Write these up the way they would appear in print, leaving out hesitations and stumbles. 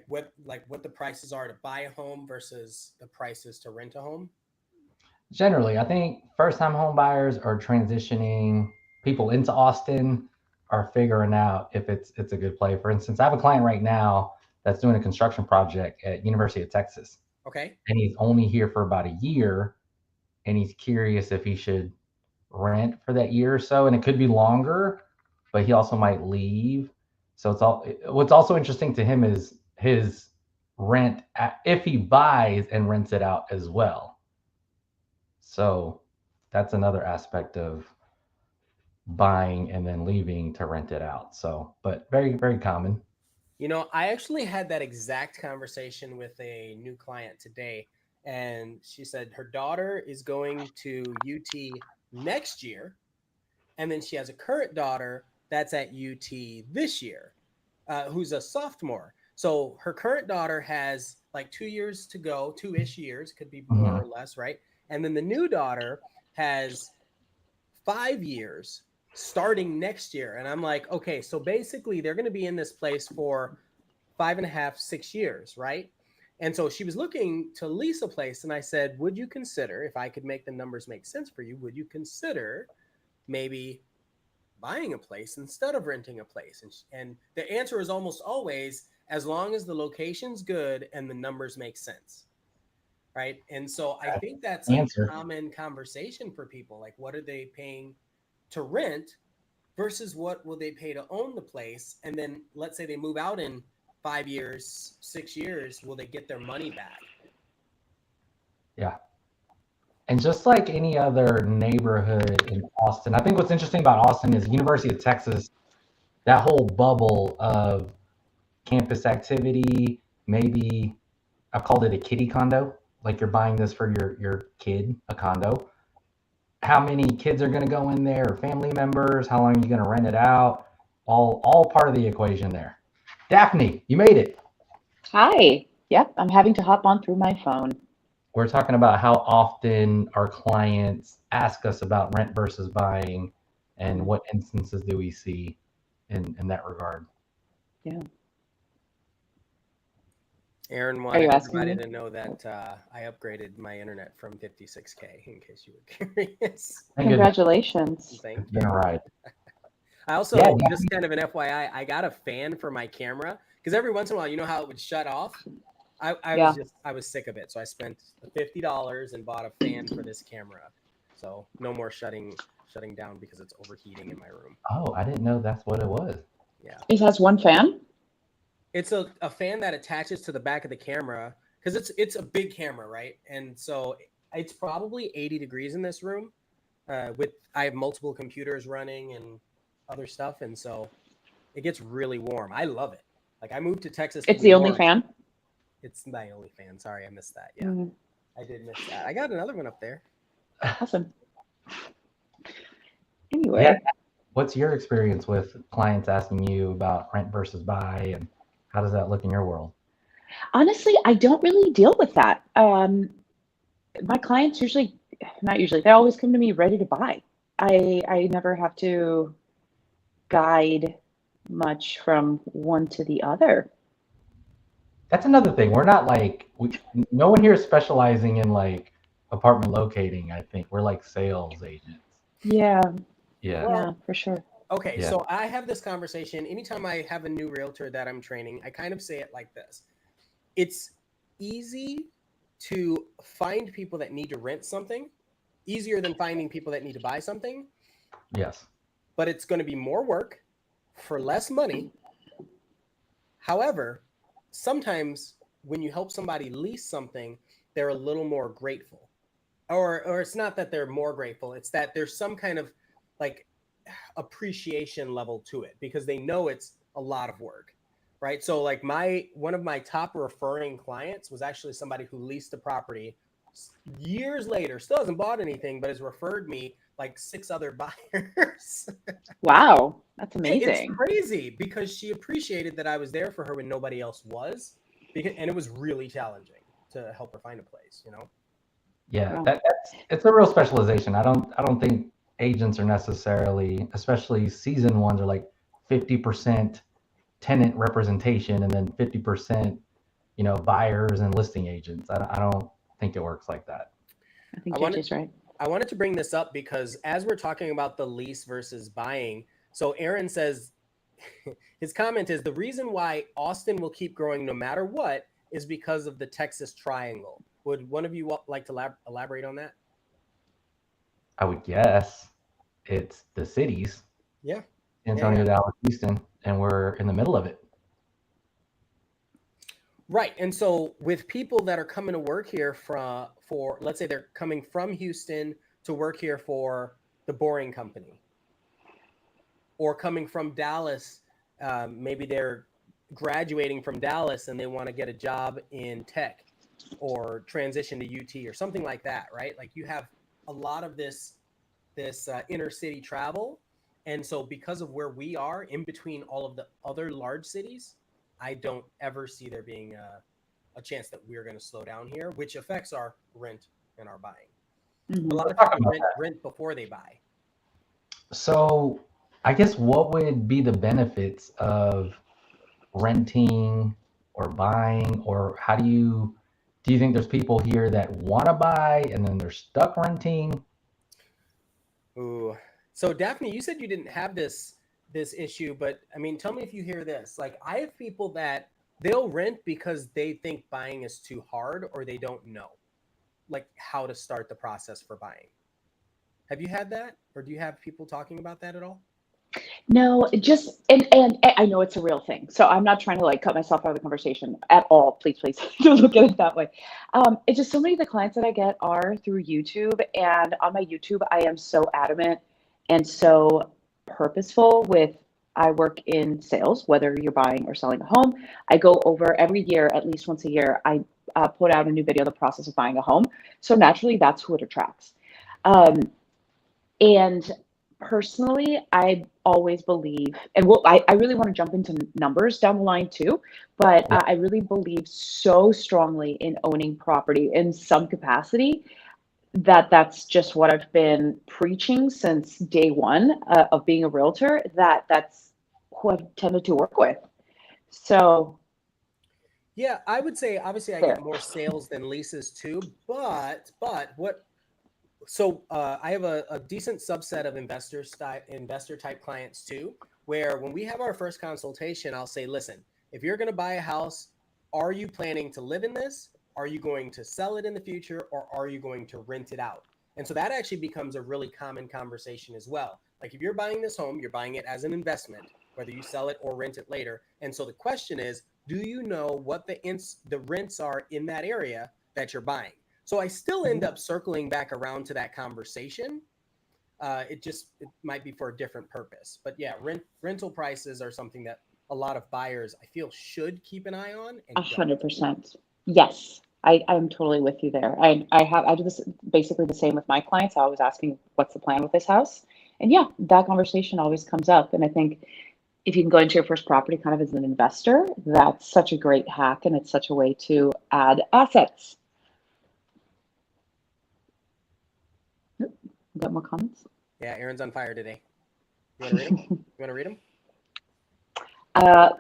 what the prices are to buy a home versus the prices to rent a home? Generally, I think first time home buyers are transitioning people into Austin are figuring out if it's a good play. For instance, I have a client right now that's doing a construction project at University of Texas, Okay. and he's only here for about a year, and he's curious if he should rent for that year or so, and it could be longer, but he also might leave. So it's all what's also interesting to him is his if he buys and rents it out as well. So that's another aspect of buying and then leaving to rent it out. So, but very, very common. I actually had that exact conversation with a new client today, and she said her daughter is going to UT next year, and then she has a current daughter that's at UT this year, who's a sophomore. So her current daughter has like 2 years to go, 2-ish years, could be more Hmm. or less, right? And then the new daughter has 5 years starting next year. And I'm like, okay, so basically they're going to be in this place for 5.5, 6 years, right? And so she was looking to lease a place. And I said, would you consider, if I could make the numbers make sense for you, would you consider maybe buying a place instead of renting a place? And the answer is almost always as long as the location's good and the numbers make sense, right? And so I think that's a Answer. common conversation for people. Like, what are they paying to rent versus what will they pay to own the place? And then let's say they move out in 5 years, 6 years, will they get their money back? Yeah. And just like any other neighborhood in Austin, I think what's interesting about Austin is University of Texas, that whole bubble of campus activity, maybe I've called it a kiddie condo. Like you're buying this for your kid, a condo. How many kids are going to go in there, or family members? How long are you going to rent it out? All part of the equation there. Daphne, you made it. Hi. Yep, I'm having to hop on through my phone. We're talking about how often our clients ask us about rent versus buying, and Mm, what instances do we see in that regard. yeah. Aaron Are you wanted asking everybody me? to know that I upgraded my internet from 56K, in case you were curious. Thank goodness. Congratulations. Thank It's been a you. ride. I Yeah, also, just kind of an FYI, I got a fan for my camera because every once in a while, you know how it would shut off? Yeah. I was sick of it. So I spent the $50 and bought a fan for this camera. So no more shutting down because it's overheating in my room. oh, I didn't know that's what it was. Yeah. It has one fan? It's a fan that attaches to the back of the camera because it's a big camera, right? And so it's probably 80 degrees in this room. With I have multiple computers running and other stuff, and so it gets really warm. I love it. Like I moved to Texas to It's New the only York. fan? It's my only fan. Sorry, I missed that. Yeah, Mm, I did miss that. I got another one up there. awesome. Yeah. Anyway, What's your experience with clients asking you about rent versus buy, and how does that look in your world? honestly, I don't really deal with that. My clients usually, not usually, they always come to me ready to buy. I never have to guide much from one to the other. That's another thing. We're not like no one here is specializing in like apartment locating. I think we're like sales agents. Yeah, Yeah. Well, yeah, for sure. okay. Yeah. So I have this conversation anytime I have a new realtor that I'm training. I kind of say it like this: it's easy to find people that need to rent something, easier than finding people that need to buy something, Yes. but it's going to be more work for less money. However, sometimes when you help somebody lease something, they're a little more grateful. Or it's not that they're more grateful, it's that there's some kind of like appreciation level to it because they know it's a lot of work. Right? So like my one of my top referring clients was actually somebody who leased a property years later, still hasn't bought anything, but has referred me like six other buyers. Wow, that's It's amazing. crazy because she appreciated that I was there for her when nobody else was, and it was really challenging to help her find a place. Yeah. Wow. That's it's a real specialization. I don't think agents are necessarily, especially seasoned ones, are like 50% tenant representation and then 50%, buyers and listing agents. I don't think it works like that. I think JJ's right. I wanted to bring this up because as we're talking about the lease versus buying, so Aaron says, his comment is, the reason why Austin will keep growing no matter what is because of the Texas Triangle. Would one of you like to elaborate on that? I would guess it's the cities. Yeah. Antonio, Dallas, Houston, and we're in the middle of it. Right. And so with people that are coming to work here for let's say they're coming from Houston to work here for the Boring Company, or coming from Dallas, maybe they're graduating from Dallas and they want to get a job in tech or transition to UT or something like that, right? Like you have a lot of this inner city travel. And so because of where we are in between all of the other large cities, I don't ever see there being a chance that we're going to slow down here, which affects our rent and our buying. Mm-hmm. A lot of people rent before they buy. So I guess what would be the benefits of renting or buying, or how do you think there's people here that want to buy and then they're stuck renting? Ooh. So Daphne, you said you didn't have this issue, but I mean, tell me if you hear this. Like I have people that they'll rent because they think buying is too hard or they don't know like how to start the process for buying. Have you had that? Or do you have people talking about that at all? No, just and I know it's a real thing, so I'm not trying to like cut myself out of the conversation at all. Please don't look at it that way. It's just so many of the clients that I get are through YouTube, and on my YouTube I am so adamant and so purposeful with, I work in sales, whether you're buying or selling a home. I go over every year, at least once a year, I put out a new video, the process of buying a home. So naturally that's who it attracts. And personally, I always believe, and I really want to jump into numbers down the line too, but Yeah. I really believe so strongly in owning property in some capacity that's just what I've been preaching since day one of being a realtor, that's who I've tended to work with. So yeah, I would say obviously I get more sales than leases too, but what? So I have a decent subset of investor type clients too, where when we have our first consultation, I'll say, listen, if you're going to buy a house, are you planning to live in this? Are you going to sell it in the future, or are you going to rent it out? And so that actually becomes a really common conversation as well. Like if you're buying this home, you're buying it as an investment, whether you sell it or rent it later. And so the question is, do you know what the rents are in that area that you're buying? So I still end up circling back around to that conversation. It might be for a different purpose. But yeah, rental prices are something that a lot of buyers, I feel, should keep an eye on. 100%. Yes, I'm totally with you there. I do this basically the same with my clients. I always asking, what's the plan with this house? And yeah, that conversation always comes up. And I think if you can go into your first property kind of as an investor, that's such a great hack, and it's such a way to add assets. Got more comments? Yeah, Aaron's on fire today. You want to read them? You want to read them?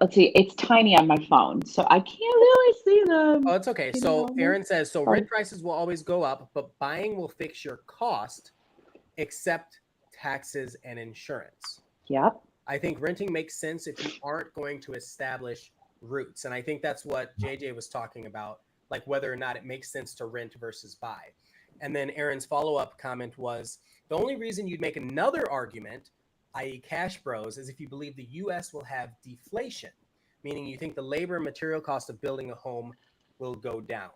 Let's see. It's tiny on my phone, so I can't really see them. Oh, it's okay. So Aaron says, so rent prices will always go up, but buying will fix your cost, except taxes and insurance. Yep. I think renting makes sense if you aren't going to establish roots. And I think that's what JJ was talking about, like whether or not it makes sense to rent versus buy. And then Aaron's follow-up comment was, the only reason you'd make another argument, i.e. Cash Bros, is if you believe the U.S. will have deflation, meaning you think the labor and material cost of building a home will go down.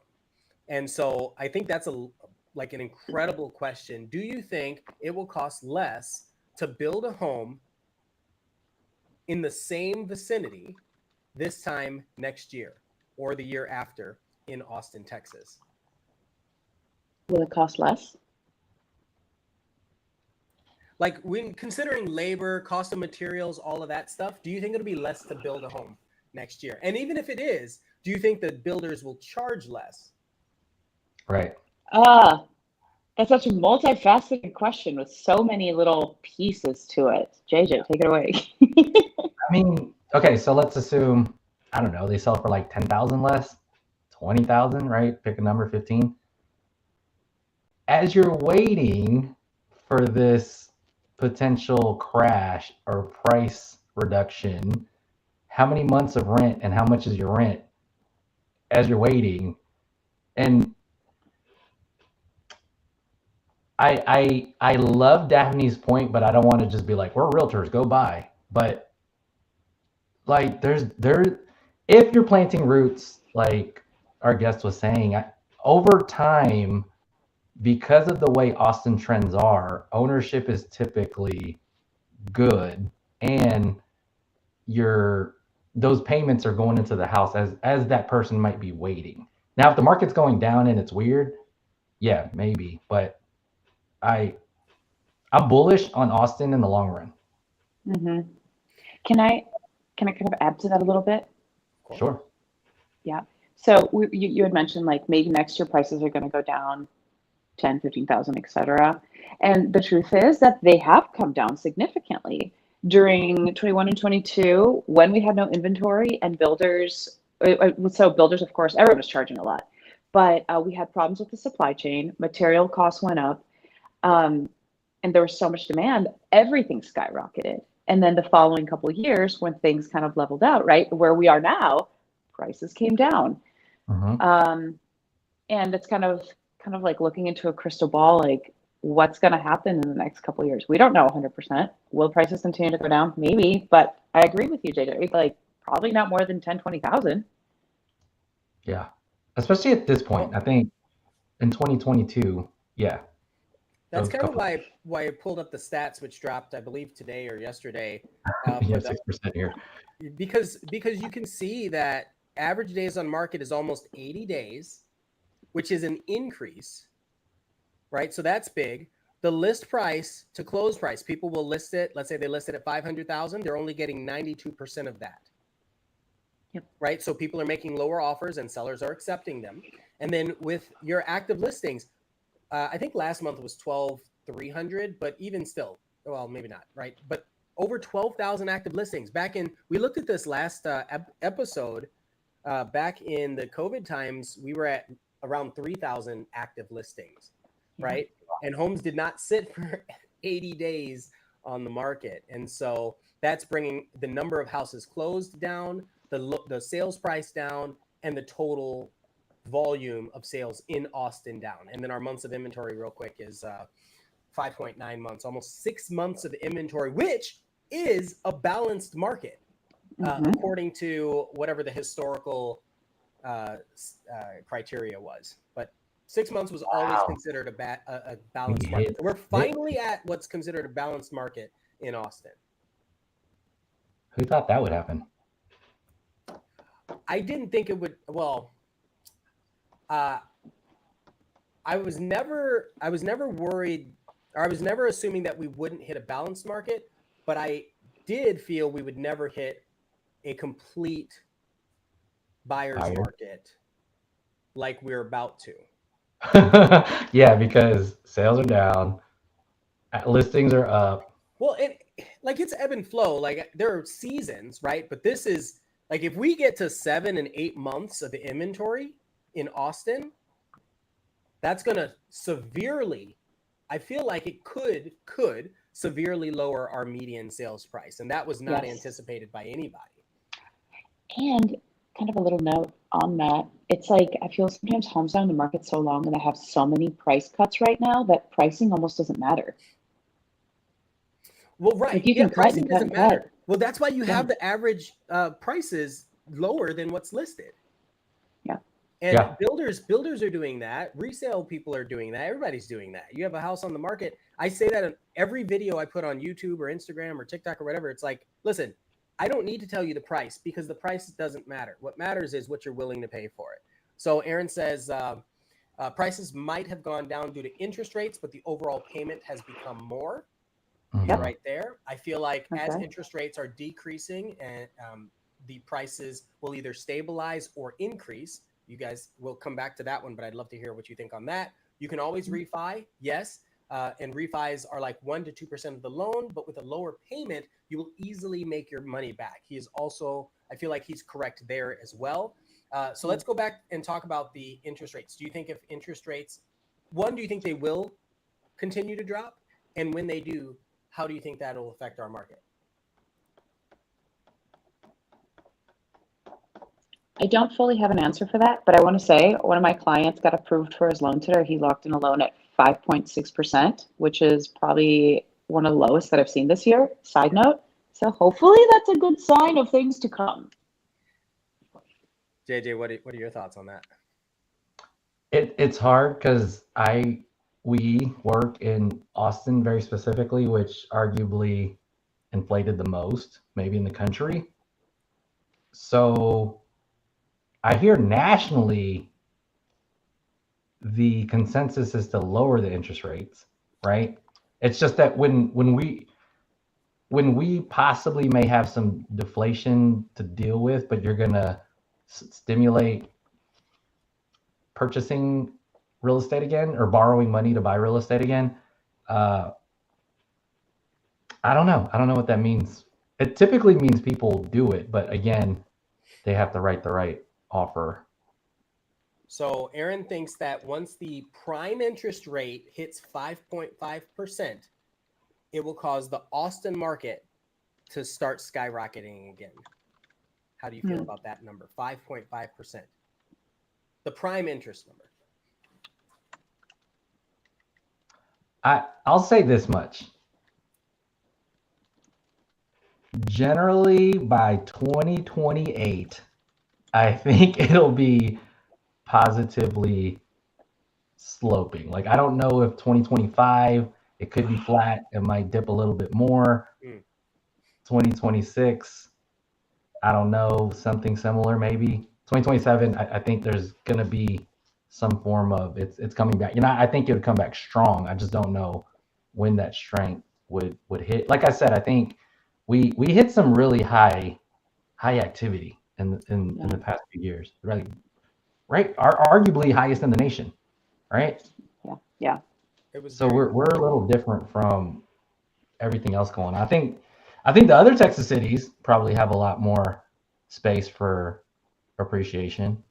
And so I think that's an incredible question. Do you think it will cost less to build a home in the same vicinity this time next year or the year after in Austin, Texas? Will it cost less? Like when considering labor, cost of materials, all of that stuff, do you think it'll be less to build a home next year? And even if it is, do you think that builders will charge less? Right. That's such a multifaceted question with so many little pieces to it. JJ, take it away. I mean, okay, so let's assume, I don't know, they sell for like 10,000 less, 20,000, right? Pick a number, 15. As you're waiting for this potential crash or price reduction, how many months of rent and how much is your rent as you're waiting? And I love Daphne's point, but I don't want to just be like, we're realtors, go buy. But like if you're planting roots, like our guest was saying, over time, because of the way Austin trends are, ownership is typically good, and your those payments are going into the house as that person might be waiting. Now, if the market's going down and it's weird, yeah, maybe. But I I'm bullish on Austin in the long run. Mm-hmm. Can I kind of add to that a little bit? Sure. Yeah. So you had mentioned like maybe next year prices are going to go down 10, 15,000, et cetera. And the truth is that they have come down significantly during 21 and 22 when we had no inventory and builders. So builders, of course, everyone was charging a lot, but we had problems with the supply chain. Material costs went up, and there was so much demand, everything skyrocketed. And then the following couple of years, when things kind of leveled out, right where we are now, prices came down. Mm-hmm. And it's kind of like looking into a crystal ball, like what's going to happen in the next couple of years. We don't know 100%. Will prices continue to go down? Maybe, but I agree with you, JJ. Like probably not more than 10, 20,000. Yeah. Especially at this point. I think in 2022, yeah. That's kind of why I pulled up the stats, which dropped, I believe, today or yesterday. Yeah, 6% here. Because you can see that average days on market is almost 80 days, which is an increase, right? So that's big. The list price to close price, people will list it. Let's say they list it at 500,000. They're only getting 92% of that. Yep. Right. So people are making lower offers and sellers are accepting them. And then with your active listings, I think last month was 12,300, but even still, well, maybe not, right? But over 12,000 active listings. We looked at this last episode. Back in the COVID times, we were at around 3,000 active listings, right? And homes did not sit for 80 days on the market. And so that's bringing the number of houses closed down, the sales price down, and the total volume of sales in Austin down. And then our months of inventory real quick is 5.9 months, almost 6 months of inventory, which is a balanced market, according to whatever the historical criteria was. But 6 months was always considered a balanced market. We're finally at what's considered a balanced market in Austin. Who thought that would happen? I didn't think it would. Well, I was never worried, or I was never assuming that we wouldn't hit a balanced market, but I did feel we would never hit a complete buyer's market like we're about to. Yeah, because sales are down, listings are up. Well, it's ebb and flow. Like there are seasons, right? But this is like if we get to 7 and 8 months of inventory in Austin, that's going to severely, I feel like it could severely lower our median sales price. And that was not anticipated by anybody. And kind of a little note on that. It's like, I feel sometimes homes are on the market so long and I have so many price cuts right now that pricing almost doesn't matter. Well, right. Like you can pricing cut doesn't matter. Well, that's why you have the average prices lower than what's listed. Yeah. And builders are doing that. Resale people are doing that. Everybody's doing that. You have a house on the market. I say that in every video I put on YouTube or Instagram or TikTok or whatever. It's like, listen, I don't need to tell you the price because the price doesn't matter. What matters is what you're willing to pay for it. So Aaron says prices might have gone down due to interest rates, but the overall payment has become more. Right there. I feel like as interest rates are decreasing and the prices will either stabilize or increase. You guys will come back to that one, but I'd love to hear what you think on that. You can always refi. Yes. and refis are like 1 to 2% of the loan, but with a lower payment, you will easily make your money back. He is also, I feel like he's correct there as well. So let's go back and talk about the interest rates. Do you think if interest rates, one, do you think they will continue to drop? And when they do, how do you think that'll affect our market? I don't fully have an answer for that, but I want to say one of my clients got approved for his loan today. He locked in a loan at 5.6%, which is probably one of the lowest that I've seen this year. Side note. So hopefully that's a good sign of things to come. JJ, what are your thoughts on that? It's hard because we work in Austin very specifically, which arguably inflated the most, maybe in the country. So I hear nationally the consensus is to lower the interest rates, right? It's just that when we possibly may have some deflation to deal with, but you're gonna stimulate purchasing real estate again or borrowing money to buy real estate again. I don't know. I don't know what that means. It typically means people do it, but again, they have to write the right offer. So Aaron thinks that once the prime interest rate hits 5.5%, it will cause the Austin market to start skyrocketing again. How do you feel about that number? 5.5%. The prime interest number. I'll say this much. Generally, by 2028, I think it'll be positively sloping. Like, I don't know if 2025, it could be flat. It might dip a little bit more. 2026, I don't know, something similar maybe. 2027, I think there's going to be some form of it's coming back. I think it would come back strong. I just don't know when that strength would hit. Like I said, I think we hit some really high activity in the past few years. Right? Arguably highest in the nation, right? Yeah. So we're a little different from everything else going on. I think the other Texas cities probably have a lot more space for appreciation.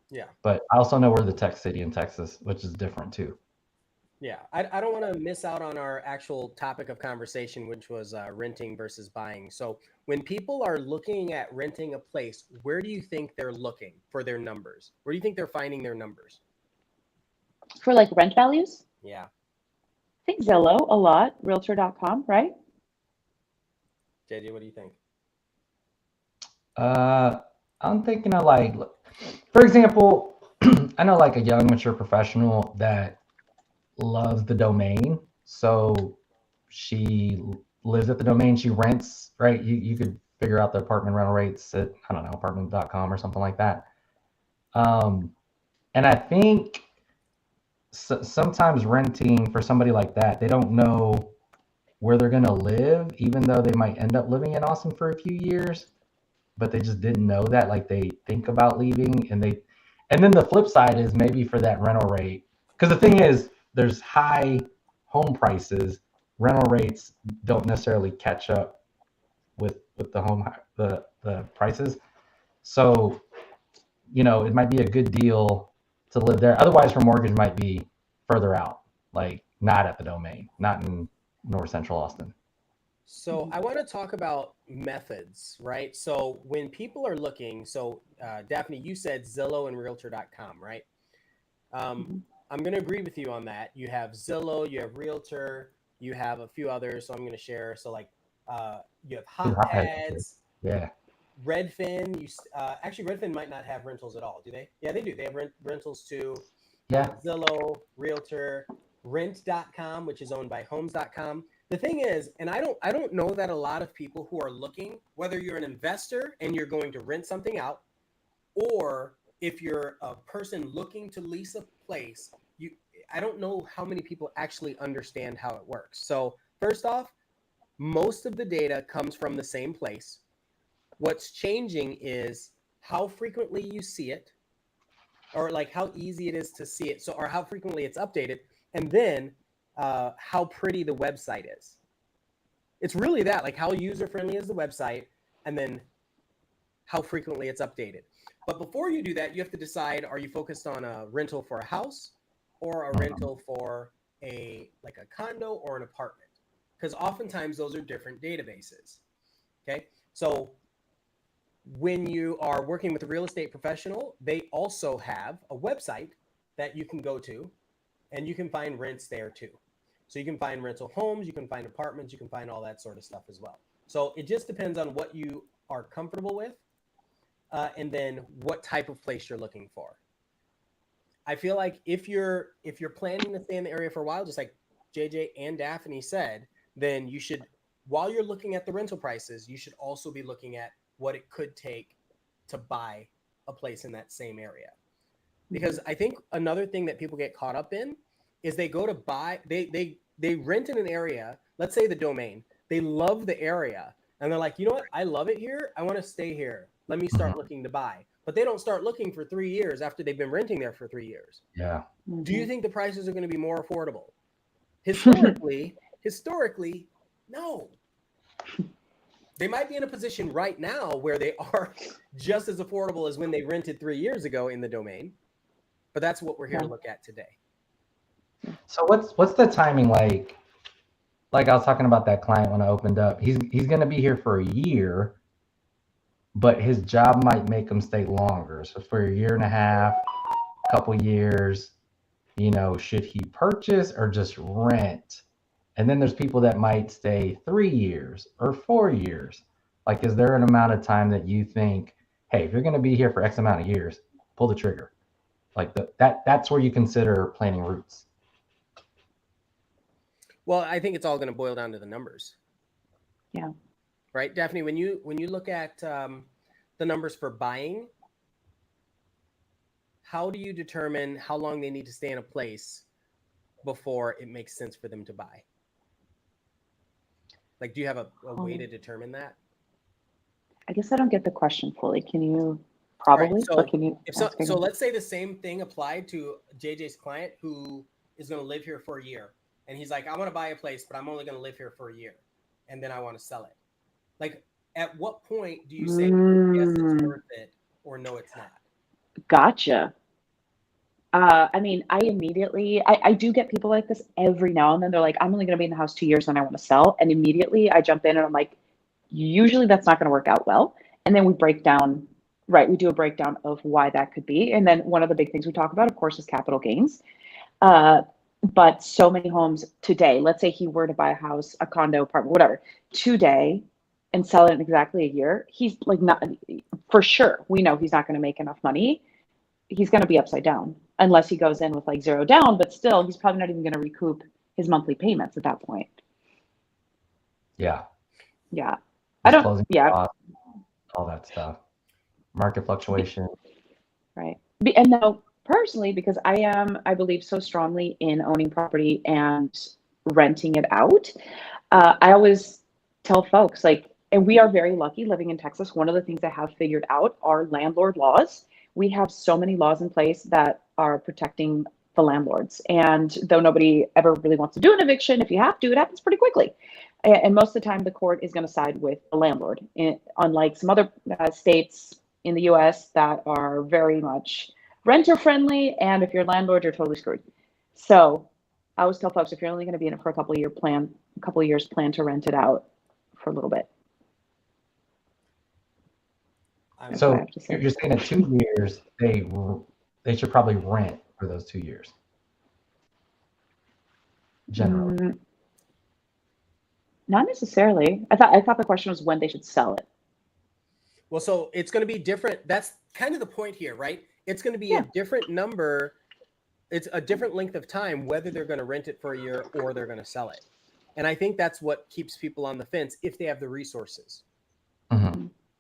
Yeah. But I also know we're the tech city in Texas, which is different too. Yeah. I don't want to miss out on our actual topic of conversation, which was renting versus buying. So when people are looking at renting a place, where do you think they're looking for their numbers? Where do you think they're finding their numbers? For like rent values? Yeah. I think Zillow a lot, Realtor.com, right? JJ, what do you think? I'm thinking of like, for example, I know like a young mature professional that loves the domain. So she lives at the domain, she rents, right? You could figure out the apartment rental rates at, I don't know, apartment.com or something like that. And I think sometimes renting for somebody like that, they don't know where they're going to live, even though they might end up living in Austin for a few years, but they just didn't know that. Like they think about leaving and then the flip side is maybe for that rental rate. Because the thing is, there's high home prices. Rental rates don't necessarily catch up with the prices. So, it might be a good deal to live there. Otherwise, her mortgage might be further out, like not at the domain, not in North Central Austin. So I want to talk about methods, right? So when people are looking, Daphne, you said Zillow and Realtor.com, right? I'm going to agree with you on that. You have Zillow, you have Realtor, you have a few others. So I'm going to share. So like you have HotPads, yeah, Redfin. Actually, Redfin might not have rentals at all, do they? Yeah, they do. They have rentals too. Yeah. Zillow, Realtor, Rent.com, which is owned by Homes.com. The thing is, and I don't know that a lot of people who are looking, whether you're an investor and you're going to rent something out, or if you're a person looking to lease a place, I don't know how many people actually understand how it works. So first off, most of the data comes from the same place. What's changing is how frequently you see it, or like how easy it is to see it. So, or how frequently it's updated. And then how pretty the website is. It's really that, like how user-friendly is the website, and then how frequently it's updated. But before you do that, you have to decide, are you focused on a rental for a house or a rental for a condo or an apartment? Because oftentimes those are different databases. Okay. So when you are working with a real estate professional, they also have a website that you can go to, and you can find rents there too. So you can find rental homes, you can find apartments, you can find all that sort of stuff as well. So it just depends on what you are comfortable with, and then what type of place you're looking for. I feel like if you're planning to stay in the area for a while, just like JJ and Daphne said, then you should, while you're looking at the rental prices, you should also be looking at what it could take to buy a place in that same area. Because I think another thing that people get caught up in is they go to buy, they rent in an area, let's say the Domain, they love the area, and they're like, you know what, I love it here, I want to stay here, let me start looking to buy. But they don't start looking for 3 years after they've been renting there for 3 years. Yeah. Do you think the prices are going to be more affordable? Historically, no. They might be in a position right now where they are just as affordable as when they rented 3 years ago in the Domain. But that's what we're here to look at today. So what's the timing like? Like I was talking about that client when I opened up. He's going to be here for a year, but his job might make him stay longer. So for a year and a half, couple years, should he purchase or just rent? And then there's people that might stay 3 years or 4 years. Like, is there an amount of time that you think, hey, if you're going to be here for X amount of years, pull the trigger? Like that's where you consider planning routes. Well, I think it's all going to boil down to the numbers. Yeah. Right, Daphne, when you look at the numbers for buying, how do you determine how long they need to stay in a place before it makes sense for them to buy? Like, do you have a way to determine that? I guess I don't get the question fully. Can you probably? Right, Or can you? So let's say the same thing applied to JJ's client who is going to live here for a year. And he's like, I want to buy a place, but I'm only going to live here for a year. And then I want to sell it. Like, at what point do you say, yes, it's worth it, or no, it's not? Gotcha. I mean, I do get people like this every now and then. They're like, I'm only going to be in the house 2 years and I want to sell. And immediately I jump in and I'm like, usually that's not going to work out well. And then we do a breakdown of why that could be. And then one of the big things we talk about, of course, is capital gains. But so many homes today, let's say he were to buy a house, a condo, apartment, whatever, today and sell it in exactly a year, he's like, not for sure. We know he's not going to make enough money. He's going to be upside down unless he goes in with like zero down, but still he's probably not even going to recoup his monthly payments at that point. Yeah. Yeah. Costs, all that stuff. Market fluctuation. Right. And now personally, because I believe so strongly in owning property and renting it out, I always tell folks and we are very lucky living in Texas. One of the things I have figured out are landlord laws. We have so many laws in place that are protecting the landlords. And though nobody ever really wants to do an eviction, if you have to, it happens pretty quickly. And most of the time, the court is going to side with the landlord, unlike some other states in the US that are very much renter friendly. And if you're a landlord, you're totally screwed. So I always tell folks, if you're only going to be in it for a couple of years, plan to rent it out for a little bit. So you're saying at 2 years, they should probably rent for those 2 years. Generally. Not necessarily. I thought the question was when they should sell it. Well, so it's going to be different. That's kind of the point here, right? It's going to be a different number. It's a different length of time, whether they're going to rent it for a year or they're going to sell it. And I think that's what keeps people on the fence if they have the resources.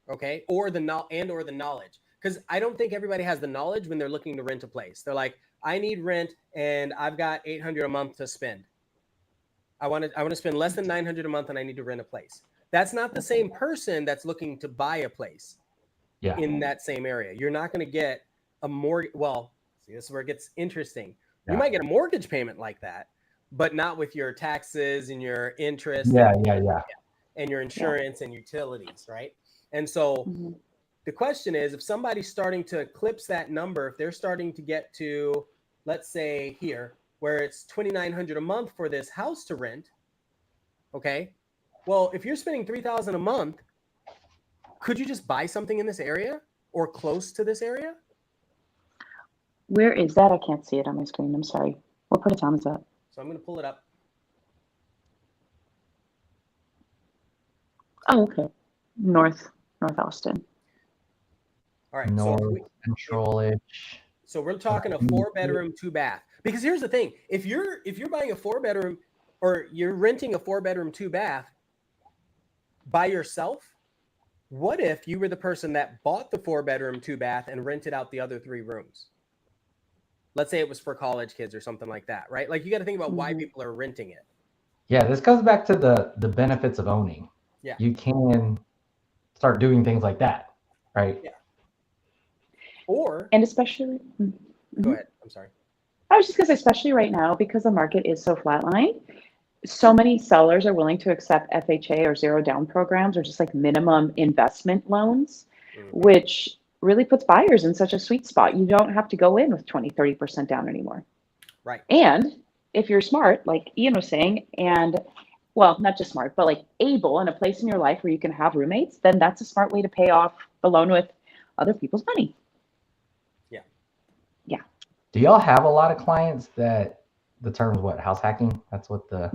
Okay. Or the knowledge. Because I don't think everybody has the knowledge when they're looking to rent a place. They're like, I need rent and I've got $800 a month to spend. I want to spend less than $900 a month and I need to rent a place. That's not the same person that's looking to buy a place in that same area. You're not going to get a mortgage. Well, see, this is where it gets interesting. You might get a mortgage payment like that, but not with your taxes and your interest Yeah, and, yeah. and your insurance and utilities, right? And so the question is, if somebody's starting to eclipse that number, if they're starting to get to, let's say here, where it's $2,900 a month for this house to rent, okay? Well, if you're spending $3,000 a month, could you just buy something in this area or close to this area? Where is that? I can't see it on my screen. I'm sorry. What part of town is that? So I'm going to pull it up. Oh, okay. North Austin. All right. North Central-ish. So we're talking a 4-bedroom, 2-bath. Because here's the thing: if you're buying a 4-bedroom or you're renting a 4-bedroom, 2-bath by yourself, what if you were the person that bought the 4-bedroom, 2-bath and rented out the other 3 rooms? Let's say it was for college kids or something like that, right? Like, you got to think about why people are renting it. Yeah, this goes back to the benefits of owning. Yeah. You can start doing things like that, right? Yeah. Or, and especially, go ahead. I'm sorry. I was just going to say, especially right now, because the market is so flatlined, so many sellers are willing to accept FHA or zero down programs or just like minimum investment loans, which really puts buyers in such a sweet spot. You don't have to go in with 20, 30% down anymore. Right. And if you're smart, like Ian was saying, and well, not just smart, but like able in a place in your life where you can have roommates, then that's a smart way to pay off the loan with other people's money. Yeah. Yeah. Do y'all have a lot of clients that the term is what, house hacking? That's what the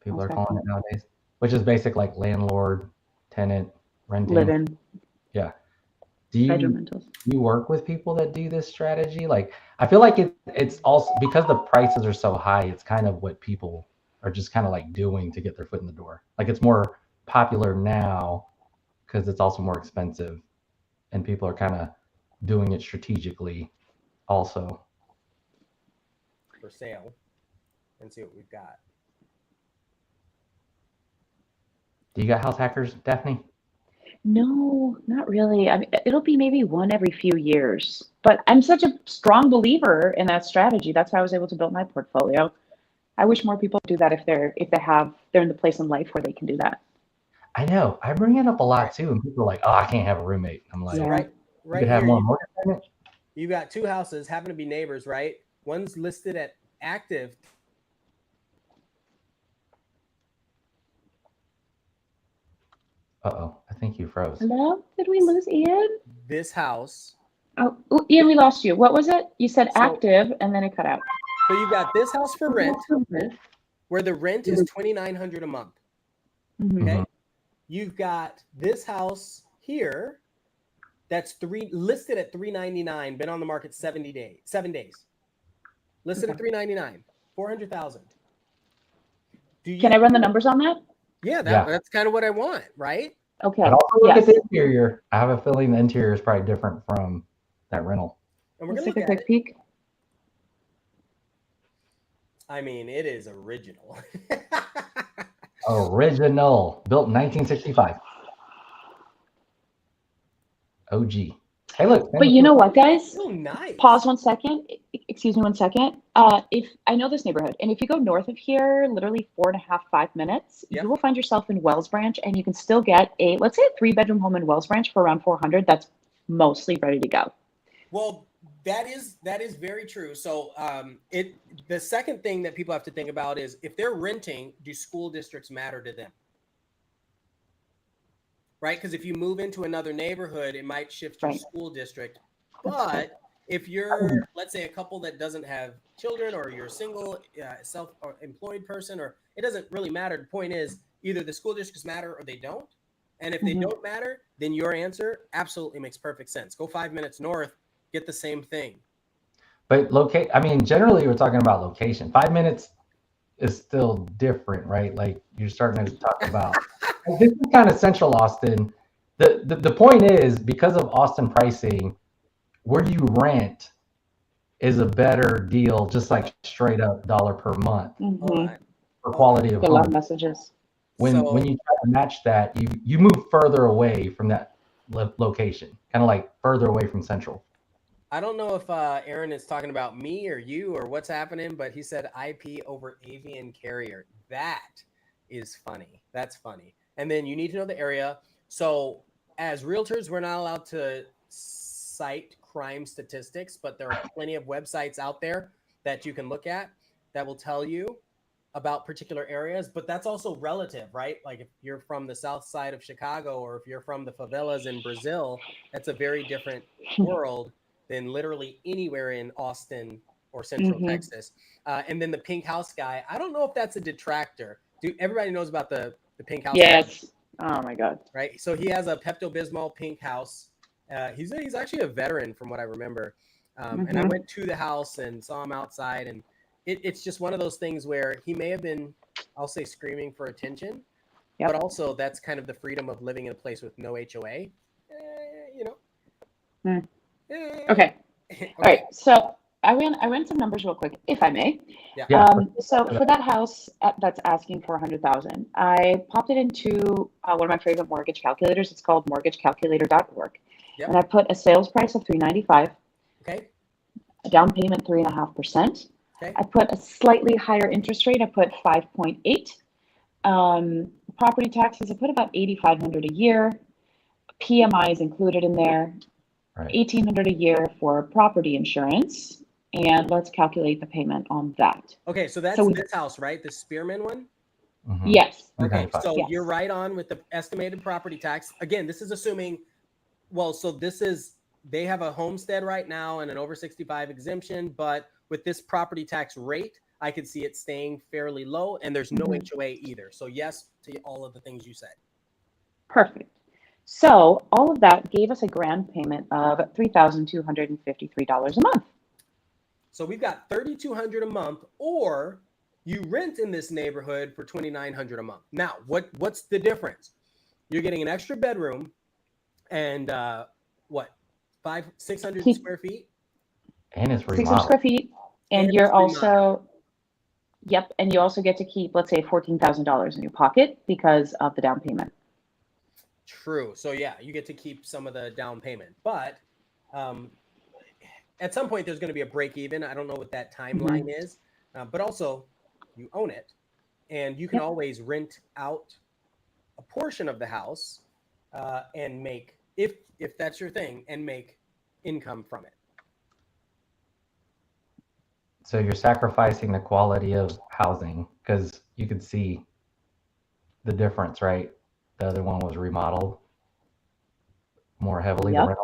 people are calling it nowadays, which is basic like landlord, tenant, renting. Live-in. Yeah. Do you work with people that do this strategy? Like, I feel like it's also because the prices are so high, it's kind of what people are just kind of like doing to get their foot in the door. Like, it's more popular now because it's also more expensive and people are kind of doing it strategically also. For sale and see what we've got. Do you got house hackers, Daphne? No, not really. I mean, it'll be maybe one every few years, but I'm such a strong believer in that strategy. That's how I was able to build my portfolio. I wish more people do that if they're in the place in life where they can do that. I know. I bring it up a lot too, and people are like, "Oh, I can't have a roommate." I'm like, right you could have here, more mortgage. You got 2 houses, happen to be neighbors, right? One's listed at active. Uh-oh, I think you froze. Hello? Did we lose Ian? This house. Oh, Ian, we lost you. What was it? You said active, and then it cut out. So you got this house for rent, where the rent is $2,900 a month. Okay. You've got this house here that's listed at $399, been on the market 7 days. Listed at $399, $400,000. Can I run the numbers on that? Yeah, that's kind of what I want, right? Okay. But also look at the interior. I have a feeling the interior is probably different from that rental. And we're Let's gonna take a look quick peek. I mean, it is original. Original, built in 1965. OG. Hey, look. But you know what, guys? So nice. Pause 1 second. Excuse me 1 second. If I know this neighborhood, and if you go north of here, literally 4.5, 5 minutes, you will find yourself in Wells Branch, and you can still get let's say a 3-bedroom home in Wells Branch for around $400. That's mostly ready to go. Well, that is very true. So the second thing that people have to think about is if they're renting, do school districts matter to them? Right? Because if you move into another neighborhood, it might shift your school district. But if you're, let's say, a couple that doesn't have children, or you're a single, self-employed person, or it doesn't really matter. The point is either the school districts matter or they don't. And if they don't matter, then your answer absolutely makes perfect sense. Go 5 minutes north, get the same thing. But I mean, generally we're talking about location. 5 minutes is still different, right? Like, you're starting to talk about this is kind of central Austin. The point is, because of Austin pricing, where you rent is a better deal, just like straight up dollar per month for quality of home. A lot of messages. When you try to match that, you move further away from that location, kind of like further away from central. I don't know if Aaron is talking about me or you or what's happening, but he said IP over avian carrier. That is funny. That's funny. And then you need to know the area. So as realtors, we're not allowed to cite crime statistics, but there are plenty of websites out there that you can look at that will tell you about particular areas, but that's also relative, right? Like if you're from the south side of Chicago or if you're from the favelas in Brazil, that's a very different world than literally anywhere in Austin or Central Texas. And then the pink house guy, I don't know if that's a detractor. Dude, everybody knows about the pink house. Yes. Guy, oh my God. Right. So he has a Pepto-Bismol pink house. He's actually a veteran from what I remember. And I went to the house and saw him outside, and it's just one of those things where he may have been, I'll say, screaming for attention, but also that's kind of the freedom of living in a place with no HOA. Okay. All right. So I ran some numbers real quick, if I may. Yeah. So for that house that's asking for $100,000, I popped it into one of my favorite mortgage calculators. It's called mortgagecalculator.org. And I put a sales price of $395. Okay. A down payment 3.5%. Okay. I put a slightly higher interest rate. I put 5.8. Property taxes, I put about $8,500 a year. PMI is included in there. Right. $1,800 a year for property insurance. And let's calculate the payment on that. Okay, so that's this house, right? The Spearman one? Yes. Okay, so you're right on with the estimated property tax. Again, this is assuming, well, so this is, they have a homestead right now and an over 65 exemption, but with this property tax rate, I could see it staying fairly low, and there's no HOA either. So yes to all of the things you said. Perfect. So all of that gave us a grand payment of $3,253 a month. So we've got $3,200 a month, or you rent in this neighborhood for $2,900 a month. Now, what's the difference? You're getting an extra bedroom and 600 square feet? And it's 600 square feet. And you're also, and you also get to keep, let's say, $14,000 in your pocket because of the down payment. True. So yeah, you get to keep some of the down payment, but at some point there's going to be a break even. I don't know what that timeline is, but also you own it, and you can always rent out a portion of the house and make, if that's your thing, and make income from it. So you're sacrificing the quality of housing because you could see the difference, right? The other one was remodeled more heavily. You're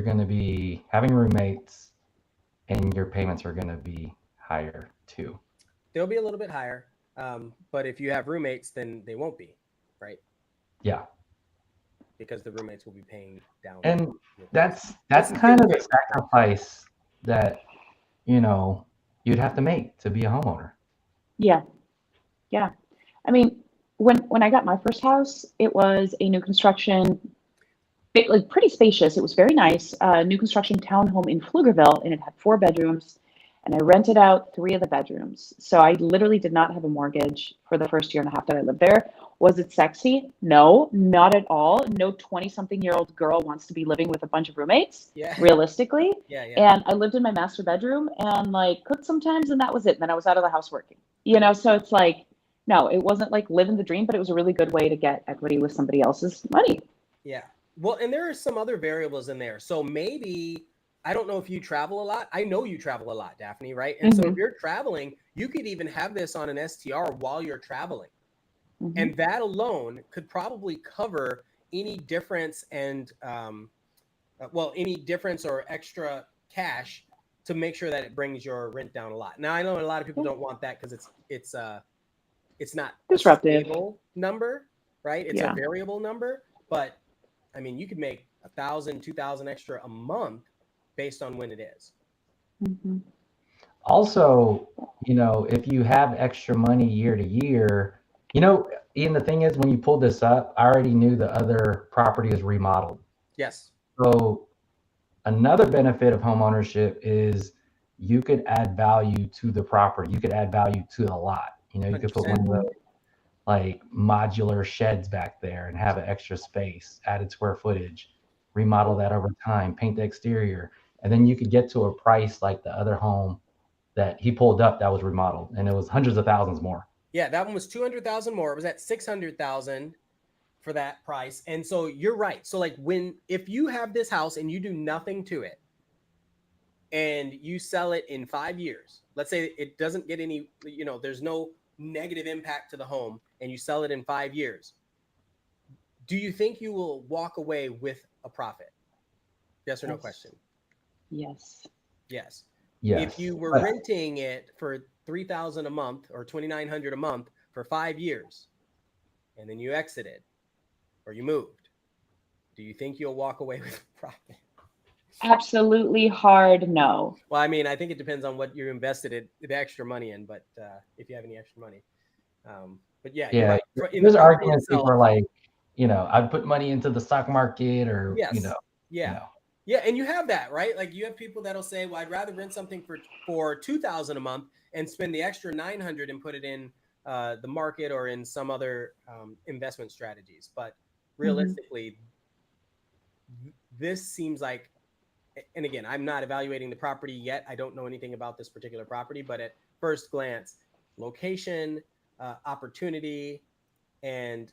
going to be having roommates, and your payments are going to be higher too. They'll be a little bit higher, but if you have roommates, then they won't be, right? Yeah. Because the roommates will be paying down. And that's kind of the sacrifice that, you'd have to make to be a homeowner. Yeah. Yeah. I mean, when I got my first house, it was a new construction, pretty spacious. It was very nice. New construction townhome in Pflugerville, and it had 4 bedrooms, and I rented out 3 of the bedrooms. So I literally did not have a mortgage for the first year and a half that I lived there. Was it sexy? No, not at all. No 20-something-year-old girl wants to be living with a bunch of roommates, realistically. And I lived in my master bedroom and cooked sometimes, and that was it. And then I was out of the house working, so it's no, it wasn't living the dream, but it was a really good way to get equity with somebody else's money. Yeah. Well, and there are some other variables in there. So maybe, I don't know if you travel a lot. I know you travel a lot, Daphne, right? And so if you're traveling, you could even have this on an STR while you're traveling. And that alone could probably cover any difference and, any difference or extra cash to make sure that it brings your rent down a lot. Now, I know a lot of people don't want that because it's not disruptive. A stable number, right? It's a variable number, but I mean, you could make $1,000, $2,000 extra a month based on when it is. Also, if you have extra money year to year, Ian, the thing is, when you pulled this up, I already knew the other property is remodeled. Yes. So another benefit of homeownership is you could add value to the property. You could add value to the lot. You could put one of those modular sheds back there and have an extra space, added square footage. remodel that over time, paint the exterior, and then you could get to a price like the other home that he pulled up that was remodeled, and it was hundreds of thousands more. Yeah, that one was 200,000 more. It was at 600,000 for that price. And so you're right. So like if you have this house and you do nothing to it and you sell it in 5 years, let's say it doesn't get any, there's no negative impact to the home, and you sell it in 5 years, do you think you will walk away with a profit? Yes or no question? Yes. Yes. Yes. If you were renting it for $3,000 a month or $2,900 a month for 5 years, and then you exited or you moved, do you think you'll walk away with a profit? Absolutely hard no. Well, I mean, I think it depends on what you invested the extra money in, but if you have any extra money. But yeah, you're right. There's arguments people are like, I'd put money into the stock market or, Yeah, and you have that, right? Like you have people that'll say, well, I'd rather rent something for $2,000 a month and spend the extra $900 and put it in the market or in some other investment strategies. But realistically, this seems like, and again, I'm not evaluating the property yet. I don't know anything about this particular property, but at first glance, location, opportunity, and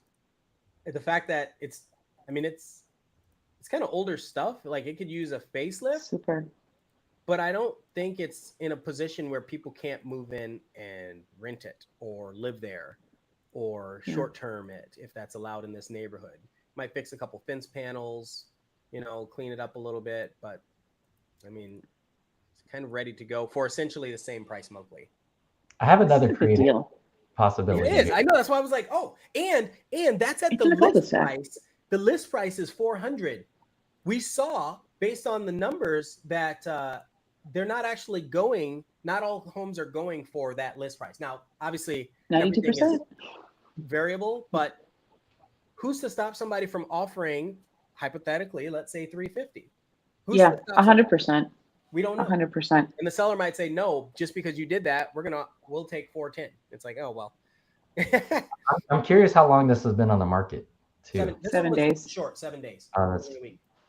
the fact that it's kind of older stuff. Like it could use a facelift. Super. But I don't think it's in a position where people can't move in and rent it or live there or short term it, if that's allowed in this neighborhood. Might fix a couple fence panels, clean it up a little bit. But I mean, it's kind of ready to go for essentially the same price monthly. I have another creative possibility. It is. I know. That's why I was like, oh, and that's at the list price. The list price is $400. We saw, based on the numbers, that they're not actually going. Not all homes are going for that list price. Now, obviously, 92% variable, but who's to stop somebody from offering, hypothetically, let's say $350? 100%. We don't know. 100%. And the seller might say, no, just because you did that, we'll take $410. It's like, oh well. I'm curious how long this has been on the market. 7 days. Short, 7 days.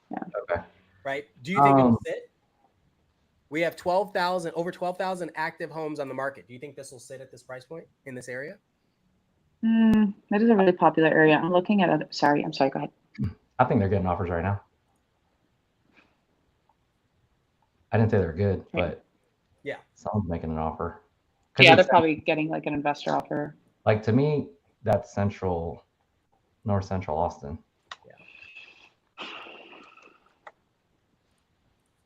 Yeah. Okay. Right. Do you think it'll sit? We have over 12,000 active homes on the market. Do you think this will sit at this price point in this area? That is a really popular area. I'm looking at other. Sorry. Go ahead. I think they're getting offers right now. I didn't say they're good, but yeah, someone's making an offer. Yeah, they're probably getting like an investor offer. Like to me, that's North Central Austin. Yeah.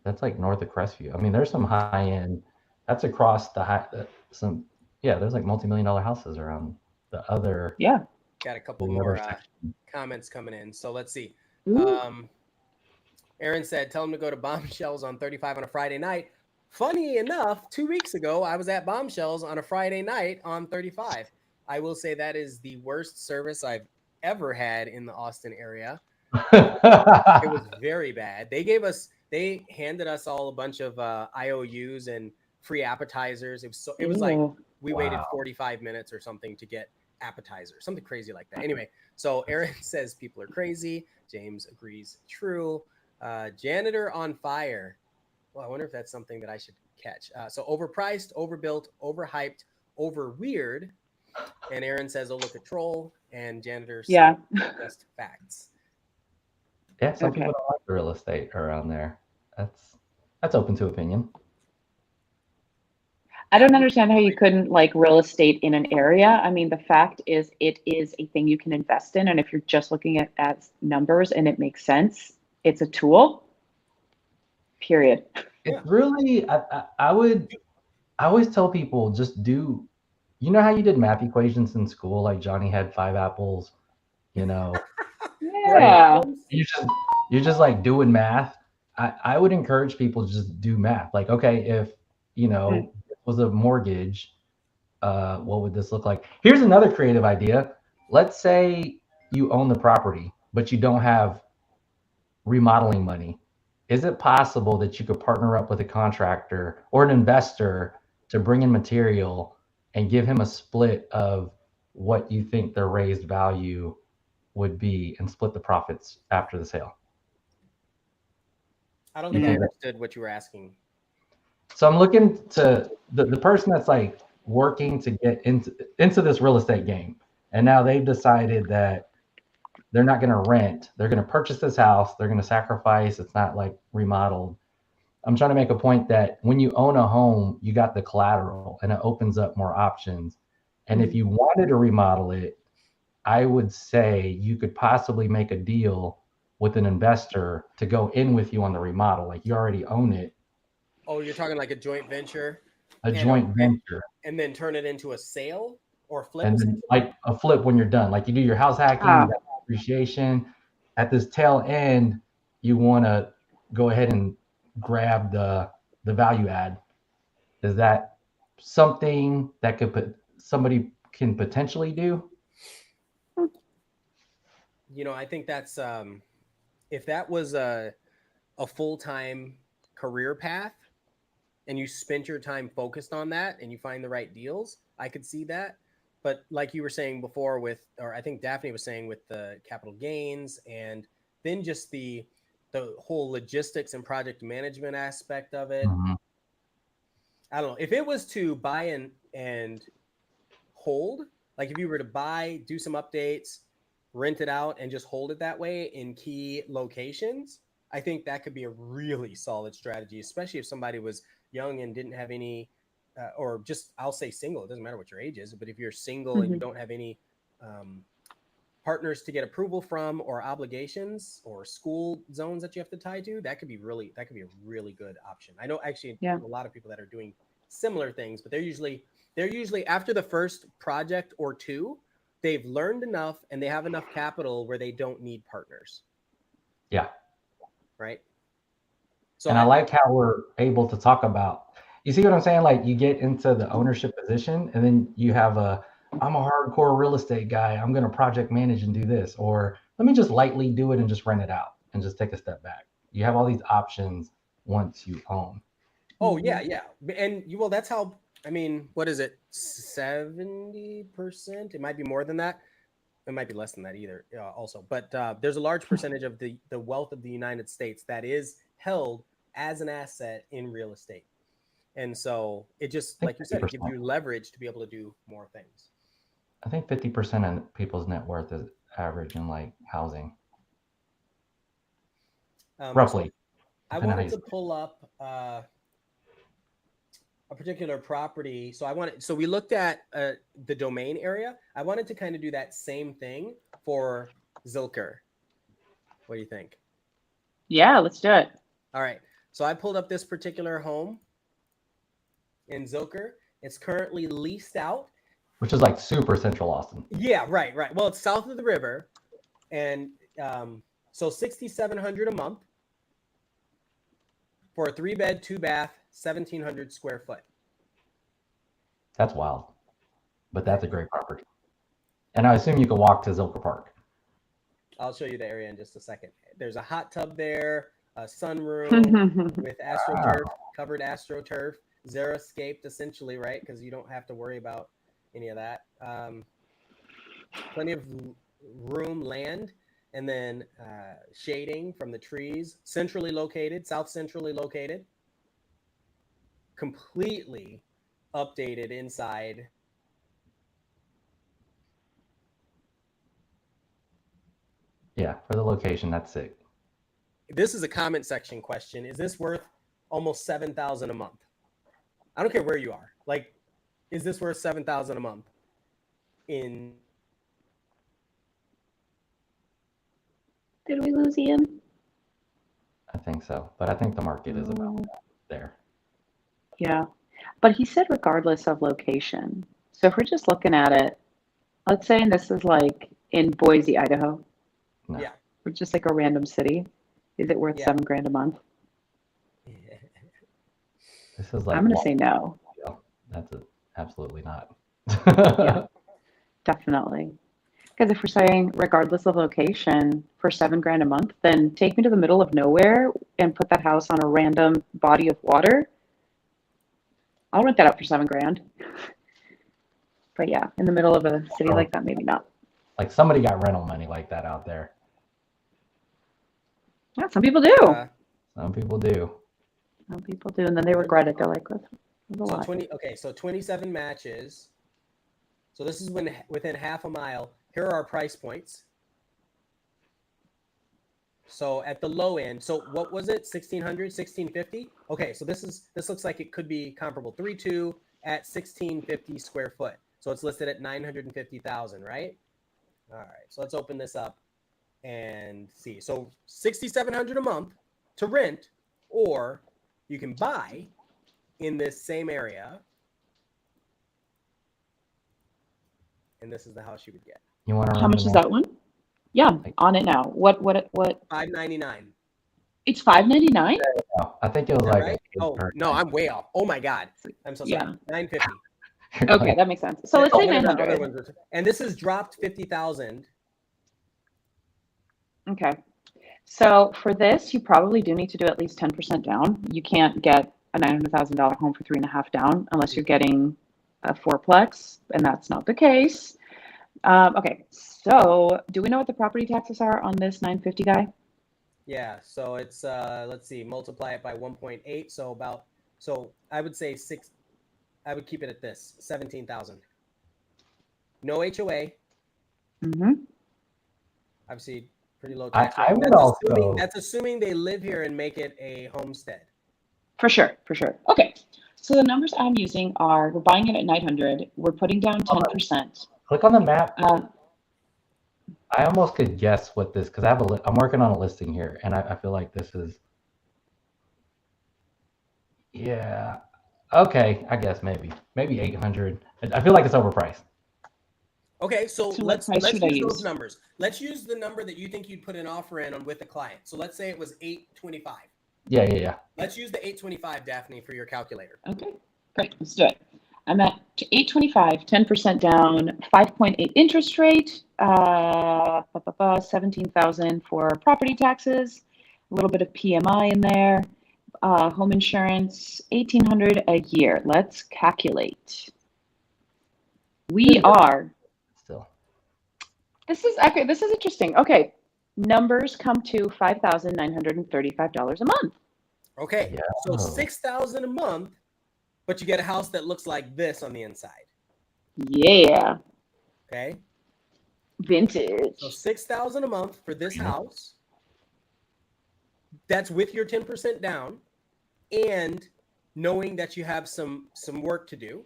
That's like north of Crestview. I mean, there's some high end. That's across there's like multi-million-dollar houses around the other. Yeah. Got a couple more comments coming in. So let's see. Aaron said, tell him to go to Bombshells on 35 on a Friday night. Funny enough, 2 weeks ago, I was at Bombshells on a Friday night on 35. I will say that is the worst service I've ever had in the Austin area. It was very bad. They handed us all a bunch of IOUs and free appetizers. It was like we waited 45 minutes or something to get appetizers, something crazy like that. Anyway, so Aaron says people are crazy. James agrees. True. Janitor on fire. Well, I wonder if that's something that I should catch. So overpriced, overbuilt, overhyped, over weird. And Aaron says, oh, look, a troll. And janitor says, just facts. Yeah, some people don't like the real estate around there. That's open to opinion. I don't understand how you couldn't like real estate in an area. I mean, the fact is it is a thing you can invest in. And if you're just looking at numbers and it makes sense, it's a tool, period. It's really, I always tell people just do, how you did math equations in school? Like Johnny had 5 apples, Yeah. Right? You're just like doing math. I would encourage people to just do math. Like, okay, if, it was a mortgage, what would this look like? Here's another creative idea. Let's say you own the property, but you don't have remodeling money. Is it possible that you could partner up with a contractor or an investor to bring in material and give him a split of what you think the raised value would be and split the profits after the sale? I don't think I understood what you were asking. So I'm looking to the person that's like working to get into this real estate game, and now they've decided that they're not going to rent. They're going to purchase this house. They're going to sacrifice. It's not like remodeled. I'm trying to make a point that when you own a home, you got the collateral and it opens up more options. And if you wanted to remodel it, I would say you could possibly make a deal with an investor to go in with you on the remodel. Like you already own it. Oh, you're talking like a joint venture? A joint venture. And then turn it into a sale or flip? And then like a flip when you're done. Like you do your house hacking, you got appreciation. At this tail end, you want to go ahead and grab the value add. Is that something that somebody can potentially do? You know, I think that's if that was a full-time career path and you spent your time focused on that and you find the right deals, I could see that. But like you were saying before or I think Daphne was saying with the capital gains and then just the whole logistics and project management aspect of it. Mm-hmm. I don't know. If it was to buy and hold, like if you were to buy, do some updates, rent it out and just hold it that way in key locations, I think that could be a really solid strategy, especially if somebody was young and didn't have any or just I'll say single. It doesn't matter what your age is, but if you're single and you don't have any partners to get approval from or obligations or school zones that you have to tie to, that could be a really good option. I know actually a lot of people that are doing similar things, but they're usually after the first project or two, they've learned enough and they have enough capital where they don't need partners. Yeah. Right. So and I like how we're able to talk about, you see what I'm saying? Like you get into the ownership position and then you have I'm a hardcore real estate guy. I'm going to project manage and do this, or let me just lightly do it and just rent it out and just take a step back. You have all these options once you own. Oh yeah. Yeah. And well, that's how, I mean, what is it? 70%? It might be more than that. It might be less than that either also, but there's a large percentage of the wealth of the United States that is held as an asset in real estate. And so it just, like you said, it gives you leverage to be able to do more things. I think 50% of people's net worth is average in like housing. Roughly. So I wanted to pull up a particular property. So we looked at the domain area. I wanted to kind of do that same thing for Zilker. What do you think? Yeah, let's do it. All right. So I pulled up this particular home in Zilker. It's currently leased out. Which is like super central Austin. Yeah, right. Well, it's south of the river. And so $6,700 a month for a 3-bed, 2-bath, 1,700 square foot. That's wild. But that's a great property. And I assume you can walk to Zilker Park. I'll show you the area in just a second. There's a hot tub there, a sunroom with AstroTurf, covered AstroTurf, Xeriscaped essentially, right? Because you don't have to worry about any of that. Plenty of room, land, and then shading from the trees. Centrally located, south centrally located. Completely updated inside. Yeah, for the location, that's sick. This is a comment section question. Is this worth almost $7,000 a month? I don't care where you are. Like, is this worth $7,000 a month? Did we lose Ian? I think so, but I think the market is about there. Yeah, but he said regardless of location. So if we're just looking at it, let's say this is like in Boise, Idaho. No. Yeah. Or just like a random city. Is it worth $7,000 a month? This is like I'm going to say no. That's absolutely not. Yeah, definitely. Because if we're saying regardless of location for $7,000 a month, then take me to the middle of nowhere and put that house on a random body of water. I'll rent that out for $7,000. But yeah, in the middle of a city like that, maybe not. Like somebody got rental money like that out there. Yeah, some people do. Some people do. Some people do, and then they regret it. They're like, that's a So lot. 27 matches. So this is within half a mile. Here are our price points. So at the low end, so what was it? 1,600, 1,650? Okay, so this looks like it could be comparable. 3.2 at 1,650 square foot. So it's listed at 950,000, right? All right, so let's open this up and see. So 6,700 a month to rent, or you can buy in this same area. And this is the house you would get. You want to? How much is that one? Yeah, on it now. What? $599. It's $599. I think it was like. Right? Oh no, I'm way off. Oh my god, I'm so sorry. Yeah. $950. Okay, that makes sense. So let's say 900. And this has dropped 50,000. Okay. So for this, you probably do need to do at least 10% down. You can't get a $900,000 home for 3.5 down unless you're getting a fourplex, and that's not the case. Okay. So do we know what the property taxes are on this 950 guy? Yeah. So it's let's see, multiply it by 1.8. So I would say I would keep it at this 17,000. No HOA. Mm-hmm. Obviously, pretty low tax rate. I would That's assuming they live here and make it a homestead. For sure. Okay. So the numbers I'm using are: we're buying it at 900. We're putting down 10%. Click on the map. I almost could guess what this, because I'm working on a listing here, and I feel like this is. Yeah. Okay. I guess maybe 800. I feel like it's overpriced. Okay, so let's what price should I use those use? numbers. Let's use the number that you think you'd put an offer in on with a client. So let's say it was 825. Yeah. Let's use the 825, Daphne, for your calculator. Okay, great. Let's do it. I'm at 825, 10% down, 5.8 interest rate, 17,000 for property taxes, a little bit of PMI in there, home insurance, 1,800 a year. Let's calculate. We are. Still. This is okay. This is interesting. Okay, numbers come to $5,935 a month. Okay, Yeah. so $6,000 a month, but you get a house that looks like this on the inside. Yeah. Okay. Vintage. So $6,000 a month for this house. That's with your 10% down, and knowing that you have some work to do,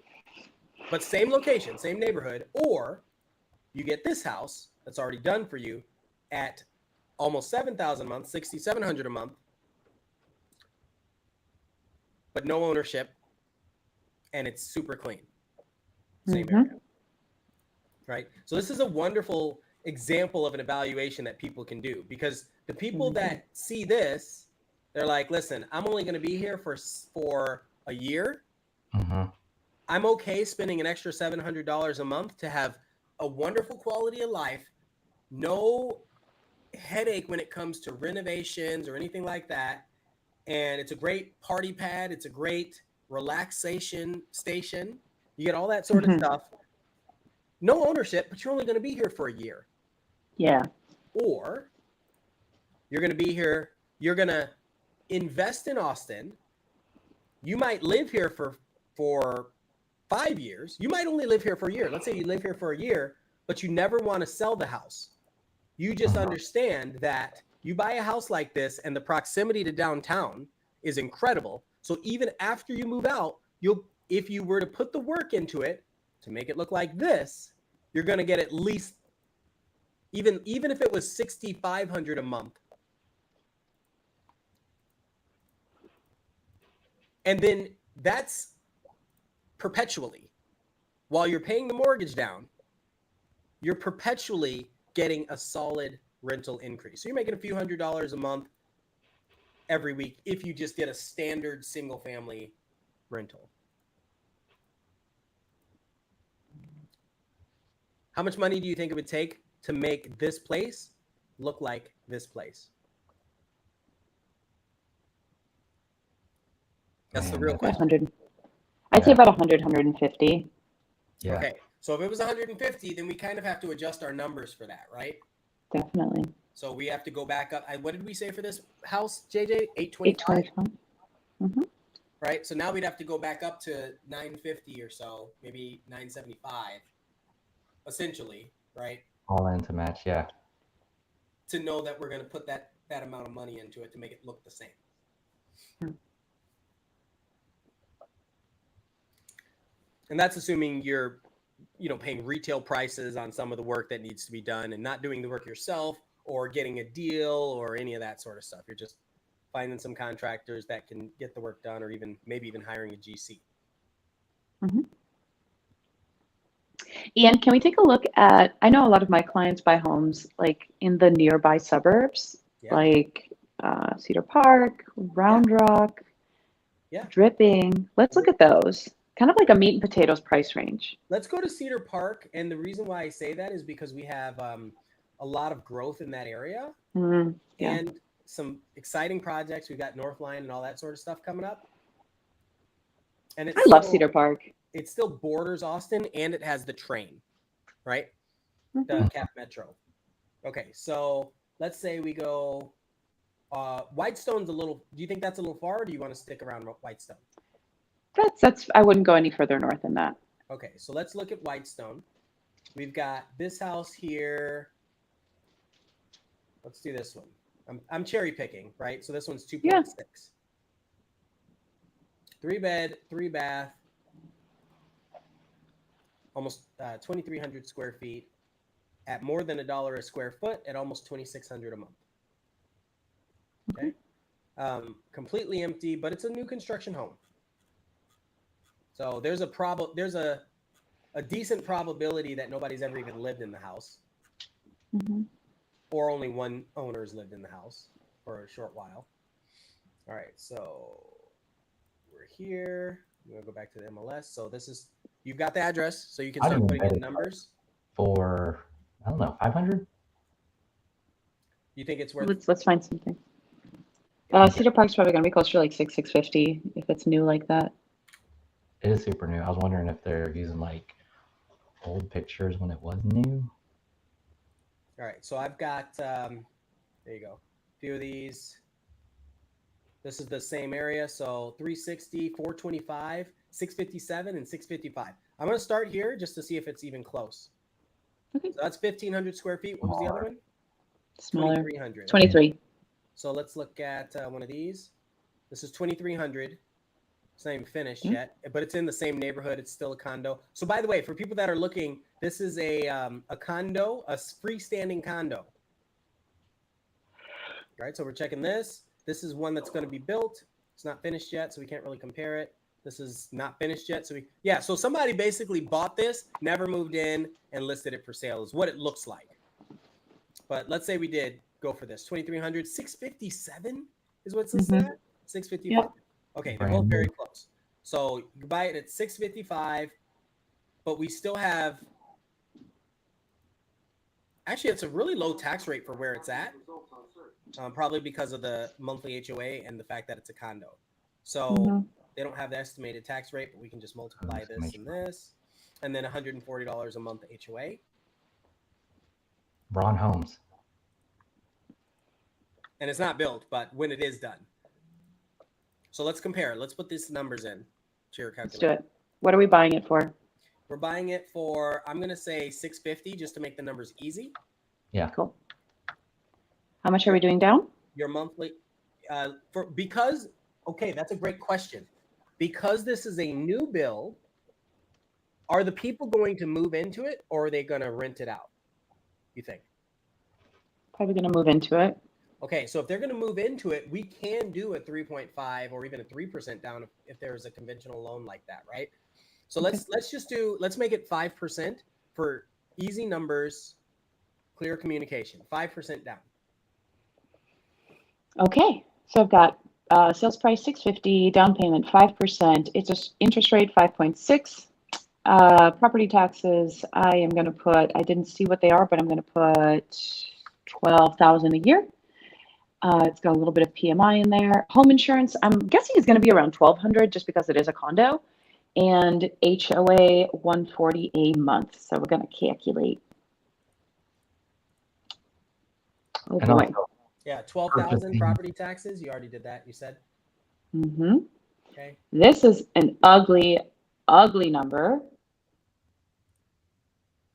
but same location, same neighborhood, or you get this house that's already done for you at almost $7,000 a month, $6,700 a month, but no ownership, and it's super clean. Same area. Right? So this is a wonderful example of an evaluation that people can do, because the people that see this, they're like, listen, I'm only going to be here for a year. I'm okay spending an extra $700 a month to have a wonderful quality of life, no headache when it comes to renovations or anything like that. And it's a great party pad. It's a great relaxation station. You get all that sort of stuff. No ownership, but you're only going to be here for a year. Yeah. Or you're going to be here. You're going to invest in Austin. You might live here for 5 years. You might only live here for a year. Let's say you live here for a year, but you never want to sell the house. You just understand that you buy a house like this and the proximity to downtown is incredible. So even after you move out, if you were to put the work into it to make it look like this, you're going to get at least, even if it was $6,500 a month. And then that's perpetually. While you're paying the mortgage down, you're perpetually getting a solid rental increase. So you're making a few $100s a month every week if you just get a standard single family rental. How much money do you think it would take to make this place look like this place? That's the real question. 100. I'd say about 100, 150. Yeah. Okay. So if it was 150, then we kind of have to adjust our numbers for that, right? Definitely. So we have to go back up. What did we say for this house, JJ? 825? 825. Right? So now we'd have to go back up to 950 or so, maybe 975, essentially, right? All in to match, yeah. To know that we're going to put that amount of money into it to make it look the same. And that's assuming you're, paying retail prices on some of the work that needs to be done and not doing the work yourself or getting a deal or any of that sort of stuff. You're just finding some contractors that can get the work done, or maybe even hiring a GC. Mm-hmm. Ian, can we take a look at, I know a lot of my clients buy homes like in the nearby suburbs, like Cedar Park, Round Rock, Dripping. Let's look at those. Kind of like a meat and potatoes price range. Let's go to Cedar Park. And the reason why I say that is because we have a lot of growth in that area and some exciting projects. We've got North Line and all that sort of stuff coming up. And I love Cedar Park. It still borders Austin, and it has the train, right? The Cap Metro. Okay, so let's say we go. Whitestone's a little. Do you think that's a little far, or do you want to stick around Whitestone? That's. I wouldn't go any further north than that. Okay, so let's look at Whitestone. We've got this house here. Let's do this one. I'm cherry picking, right? So this one's 2.6. 3 bed, 3 bath. Almost 2,300 square feet at more than $1 a square foot at almost $2,600 a month. Okay. Completely empty, but it's a new construction home. So there's a decent probability that nobody's ever even lived in the house. Or only one owner's lived in the house for a short while. All right, so we're here. I'm going to go back to the MLS. So you've got the address, so you can start putting in numbers. For, I don't know, 500? You think it's worth? Let's find something. Cedar Park's probably going to be closer to like 650 if it's new like that. It is super new. I was wondering if they're using like old pictures when it was new. All right, so I've got, there you go, a few of these. This is the same area, so 360, 425, 657, and 655. I'm going to start here just to see if it's even close. Okay. So that's 1,500 square feet. What was the other one? Smaller. 2,300. 23. So let's look at one of these. This is 2,300. It's not even finished yet, but it's in the same neighborhood. It's still a condo. So by the way, for people that are looking, this is a condo, a freestanding condo. All right, so we're checking this. This is one that's going to be built. It's not finished yet, so we can't really compare it. This is not finished yet. So somebody basically bought this, never moved in, and listed it for sale is what it looks like. But let's say we did go for this. 2,300, 657 is what's listed at? 655. Yep. Okay, they're both very close. So you can buy it at 655, but we still have, actually it's a really low tax rate for where it's at. Probably because of the monthly HOA and the fact that it's a condo. So they don't have the estimated tax rate, but we can just multiply this and this, and then $140 a month HOA. Braun Homes. And it's not built, but when it is done. So let's compare. Let's put these numbers in to your calculator. Let's do it. What are we buying it for? We're buying it for, I'm going to say 650 just to make the numbers easy. Yeah. Cool. How much are we doing down? Your monthly, okay, that's a great question. Because this is a new build, are the people going to move into it or are they going to rent it out? You think? Probably going to move into it. Okay, so if they're going to move into it, we can do a 3.5 or even a 3% down if there's a conventional loan like that, right? So let's make it 5% for easy numbers, clear communication. 5% down. Okay, so I've got sales price 650, down payment 5%. It's an interest rate 5.6. Property taxes, I am going to put, I didn't see what they are, but I'm going to put $12,000 a year. It's got a little bit of PMI in there. Home insurance, I'm guessing is going to be around $1,200 just because it is a condo, and HOA $140 a month. So we're going to calculate. Oh And boy. also Yeah, 12,000 purchasing. property taxes. You already did that. You said. Mm-hmm. Okay. This is an ugly, ugly number.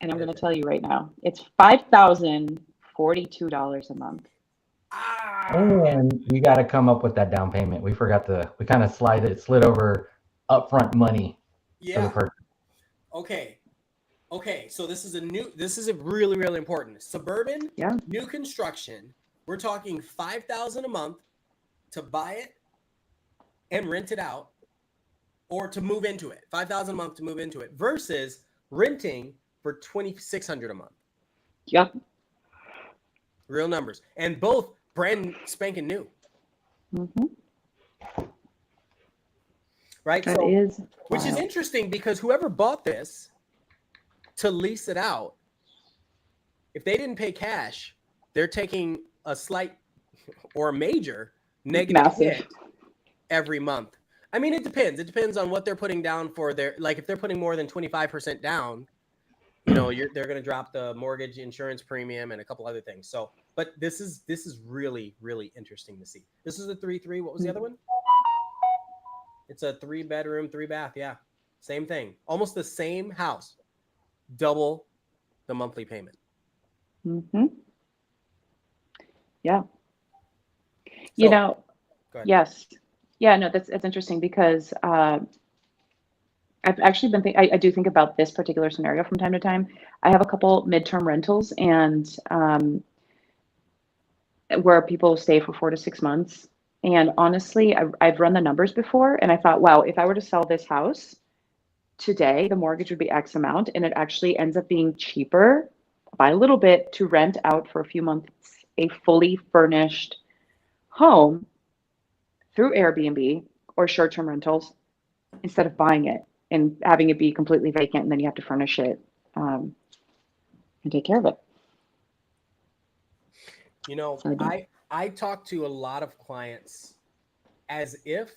And I'm What going is to it? tell you right now, it's $5,042 a month. And you got to come up with that down payment. We kind of slid over upfront money for the Yeah. purchase. Okay. Okay. So this is a really, really important suburban Yeah. new construction. We're talking 5,000 a month to buy it and rent it out, or to move into it. 5,000 a month to move into it versus renting for 2,600 a month. Yep. Real numbers, and both brand spanking new. Mm-hmm. Right. That So, is which is wild. interesting because whoever bought this to lease it out, if they didn't pay cash, they're taking a slight or a major negative Massive. hit every month. I mean, it depends. It depends on what they're putting down for their, like, if they're putting more than 25% down, you know, they're going to drop the mortgage insurance premium and a couple other things. So, but this is really, really interesting to see. This is a 3-3. What was the other one? It's a 3-bedroom, 3-bath. Yeah. Same thing. Almost the same house. Double the monthly payment. Mm-hmm. Yeah. So, Go ahead. yes. Yeah, no, that's interesting because I've actually been I do think about this particular scenario from time to time. I have a couple midterm rentals and where people stay for 4 to 6 months. And honestly, I've run the numbers before and I thought, wow, if I were to sell this house today, the mortgage would be X amount, and it actually ends up being cheaper by a little bit to rent out for a few months a fully furnished home through Airbnb or short-term rentals instead of buying it and having it be completely vacant and then you have to furnish it and take care of it. You know, I talk to a lot of clients as if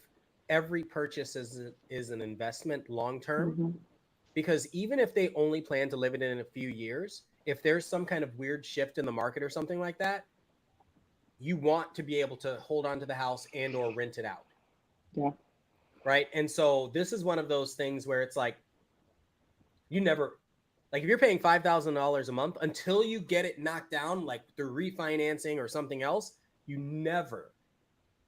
every purchase is an investment long term, Mm-hmm. because even if they only plan to live in it in a few years, if there's some kind of weird shift in the market or something like that, you want to be able to hold on to the house and or rent it out. Yeah. Right. And so this is one of those things where it's like, you never, like, if you're paying $5,000 a month until you get it knocked down, like through refinancing or something else, you never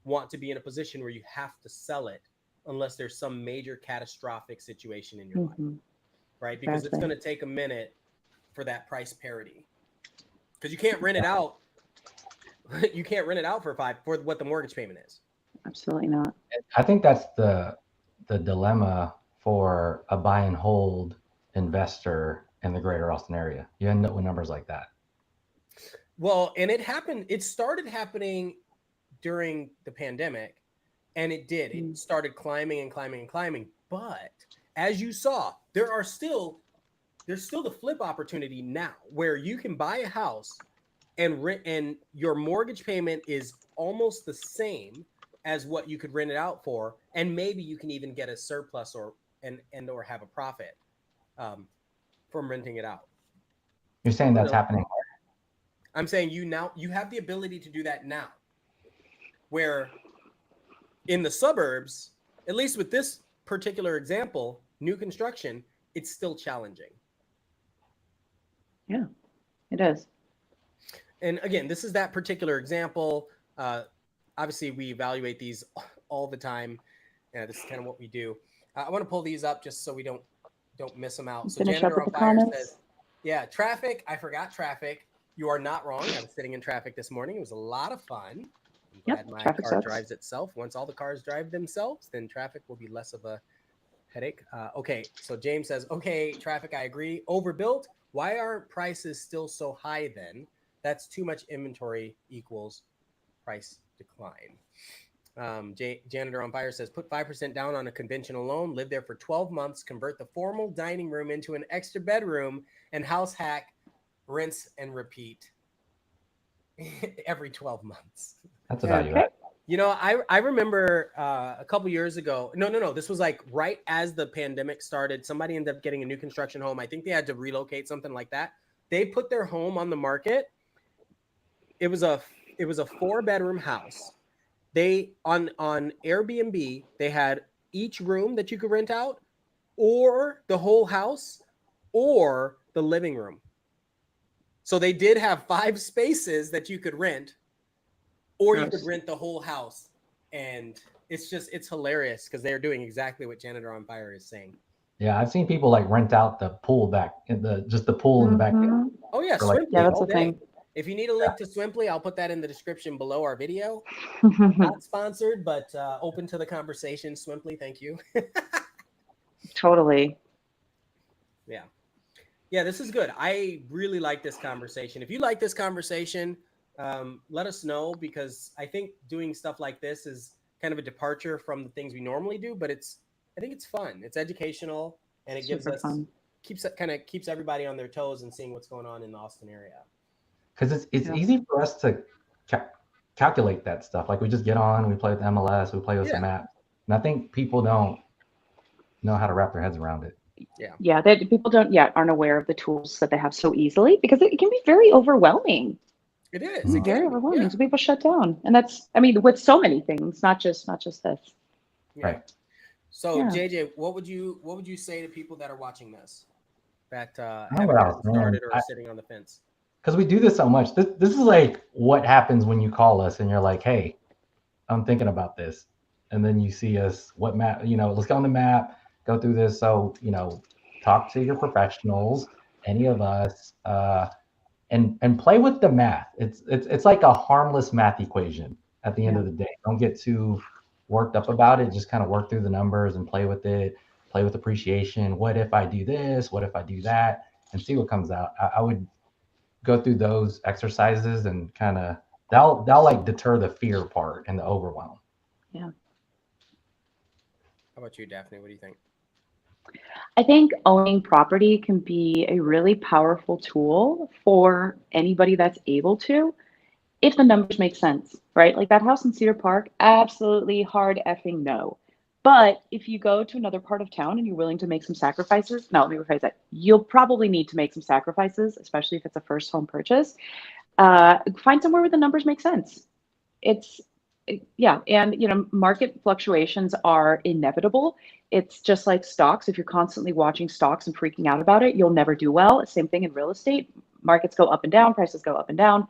want to be in a position where you have to sell it unless there's some major catastrophic situation in your Mm-hmm. life, right? Because Exactly. it's going to take a minute for that price parity, because you can't rent it out. You can't rent it out for what the mortgage payment is. Absolutely not. I think that's the dilemma for a buy and hold investor in the greater Austin area. You end up with numbers like that. Well, and it started happening during the pandemic, and it started climbing and climbing and climbing. But as you saw, there's still the flip opportunity now where you can buy a house and rent, and your mortgage payment is almost the same as what you could rent it out for, and maybe you can even get a surplus or have a profit from renting it out. You're saying that's happening? I'm saying you have the ability to do that now, where in the suburbs, at least with this particular example, new construction, it's still challenging. Yeah, it is. And again, this is that particular example. Obviously, we evaluate these all the time. This is kind of what we do. I want to pull these up just so we don't miss them out. So Finish up Janitor with on the Fire comments. says, yeah, traffic. I forgot traffic. You are not wrong. I was sitting in traffic this morning. It was a lot of fun. I'm glad my traffic car sucks. drives itself. Once all the cars drive themselves, then traffic will be less of a headache. Okay, so James says, okay, traffic, I agree. Overbuilt. Why aren't prices still so high then? That's too much inventory equals price decline. Janitor on Fire says, put 5% down on a conventional loan, live there for 12 months, convert the formal dining room into an extra bedroom, and house hack, rinse and repeat every 12 months. That's a value add. You know, I remember a couple years ago. No. This was like right as the pandemic started. Somebody ended up getting a new construction home. I think they had to relocate, something like that. They put their home on the market it was a 4-bedroom house. They on Airbnb, they had each room that you could rent out, or the whole house, or the living room. So they did have 5 spaces that you could rent, or you could rent the whole house. And it's hilarious because they're doing exactly what Janitor on Fire is saying. Yeah, I've seen people like rent out the pool back in the pool in the back. Oh yeah, for, like, Swimply that's all the day. thing. If you need a link to Swimply, I'll put that in the description below our video. Not sponsored, but open to the conversation. Swimply, thank you. Totally. Yeah, this is good. I really like this conversation. If you like this conversation, let us know, because I think doing stuff like this is kind of a departure from the things we normally do, but I think it's fun. It's educational, and it gives us fun. keeps everybody on their toes and seeing what's going on in the Austin area. Because it's easy for us to calculate that stuff. Like we just get on, we play with MLS, we play with some apps, and I think people don't know how to wrap their heads around it. Yeah, that people aren't aware of the tools that they have so easily, because it can be very overwhelming. It is. It's very overwhelming. So people shut down, and that's, I mean, with so many things, not just this. Right. So JJ, what would you say to people that are watching this, that haven't gotten started or are sitting on the fence? Because we do this so much. This is like what happens when you call us and you're like, hey, I'm thinking about this. And then you see us, what map, let's go on the map, go through this. So, talk to your professionals, any of us, and play with the math. It's like a harmless math equation at the end of the day. Don't get too worked up about it. Just kind of work through the numbers and play with it, play with appreciation. What if I do this? What if I do that? And see what comes out. I would go through those exercises and kind of that'll like deter the fear part and the overwhelm. Yeah. How about you, Daphne? What do you think? I think owning property can be a really powerful tool for anybody that's able to, if the numbers make sense, right? Like that house in Cedar Park, absolutely hard effing no. But if you go to another part of town and you're willing to make some sacrifices, no, let me rephrase that. You'll probably need to make some sacrifices, especially if it's a first home purchase. Find somewhere where the numbers make sense. And market fluctuations are inevitable. It's just like stocks. If you're constantly watching stocks and freaking out about it, you'll never do well. Same thing in real estate. Markets go up and down, prices go up and down.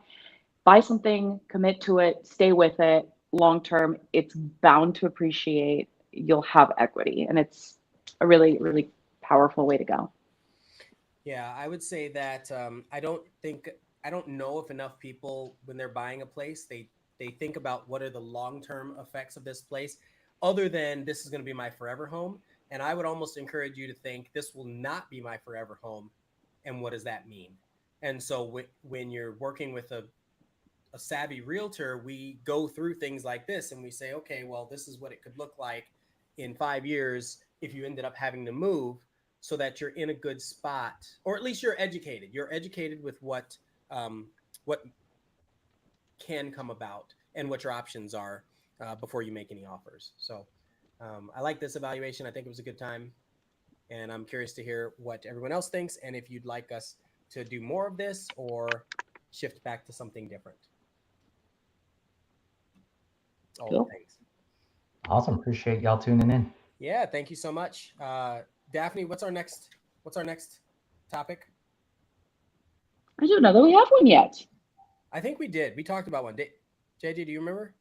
Buy something, commit to it, stay with it. Long term, it's bound to appreciate. You'll have equity, and it's a really, really powerful way to go. Yeah, I would say that I don't know if enough people, when they're buying a place, they think about what are the long-term effects of this place, other than this is going to be my forever home. And I would almost encourage you to think, this will not be my forever home, and what does that mean? And so when you're working with a savvy realtor, we go through things like this and we say, okay, well, this is what it could look like in 5 years if you ended up having to move, so that you're in a good spot, or at least you're educated. You're educated with what can come about and what your options are before you make any offers. So I like this evaluation. I think it was a good time, and I'm curious to hear what everyone else thinks, and if you'd like us to do more of this or shift back to something different. All the things. Awesome. Appreciate y'all tuning in. Yeah, thank you so much. Daphne, what's our next topic? I don't know that we have one yet. I think we did. We talked about one. JJ, do you remember?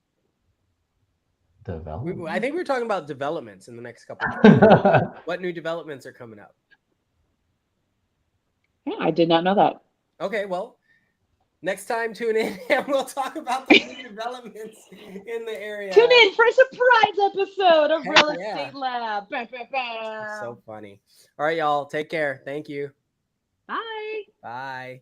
Development. I think we were talking about developments in the next couple of years. What new developments are coming up? Yeah, I did not know that. Okay, well, next time tune in and we'll talk about the new developments in the area. Tune in for a surprise episode of Real Estate Lab. So funny. All right, y'all. Take care. Thank you. Bye. Bye.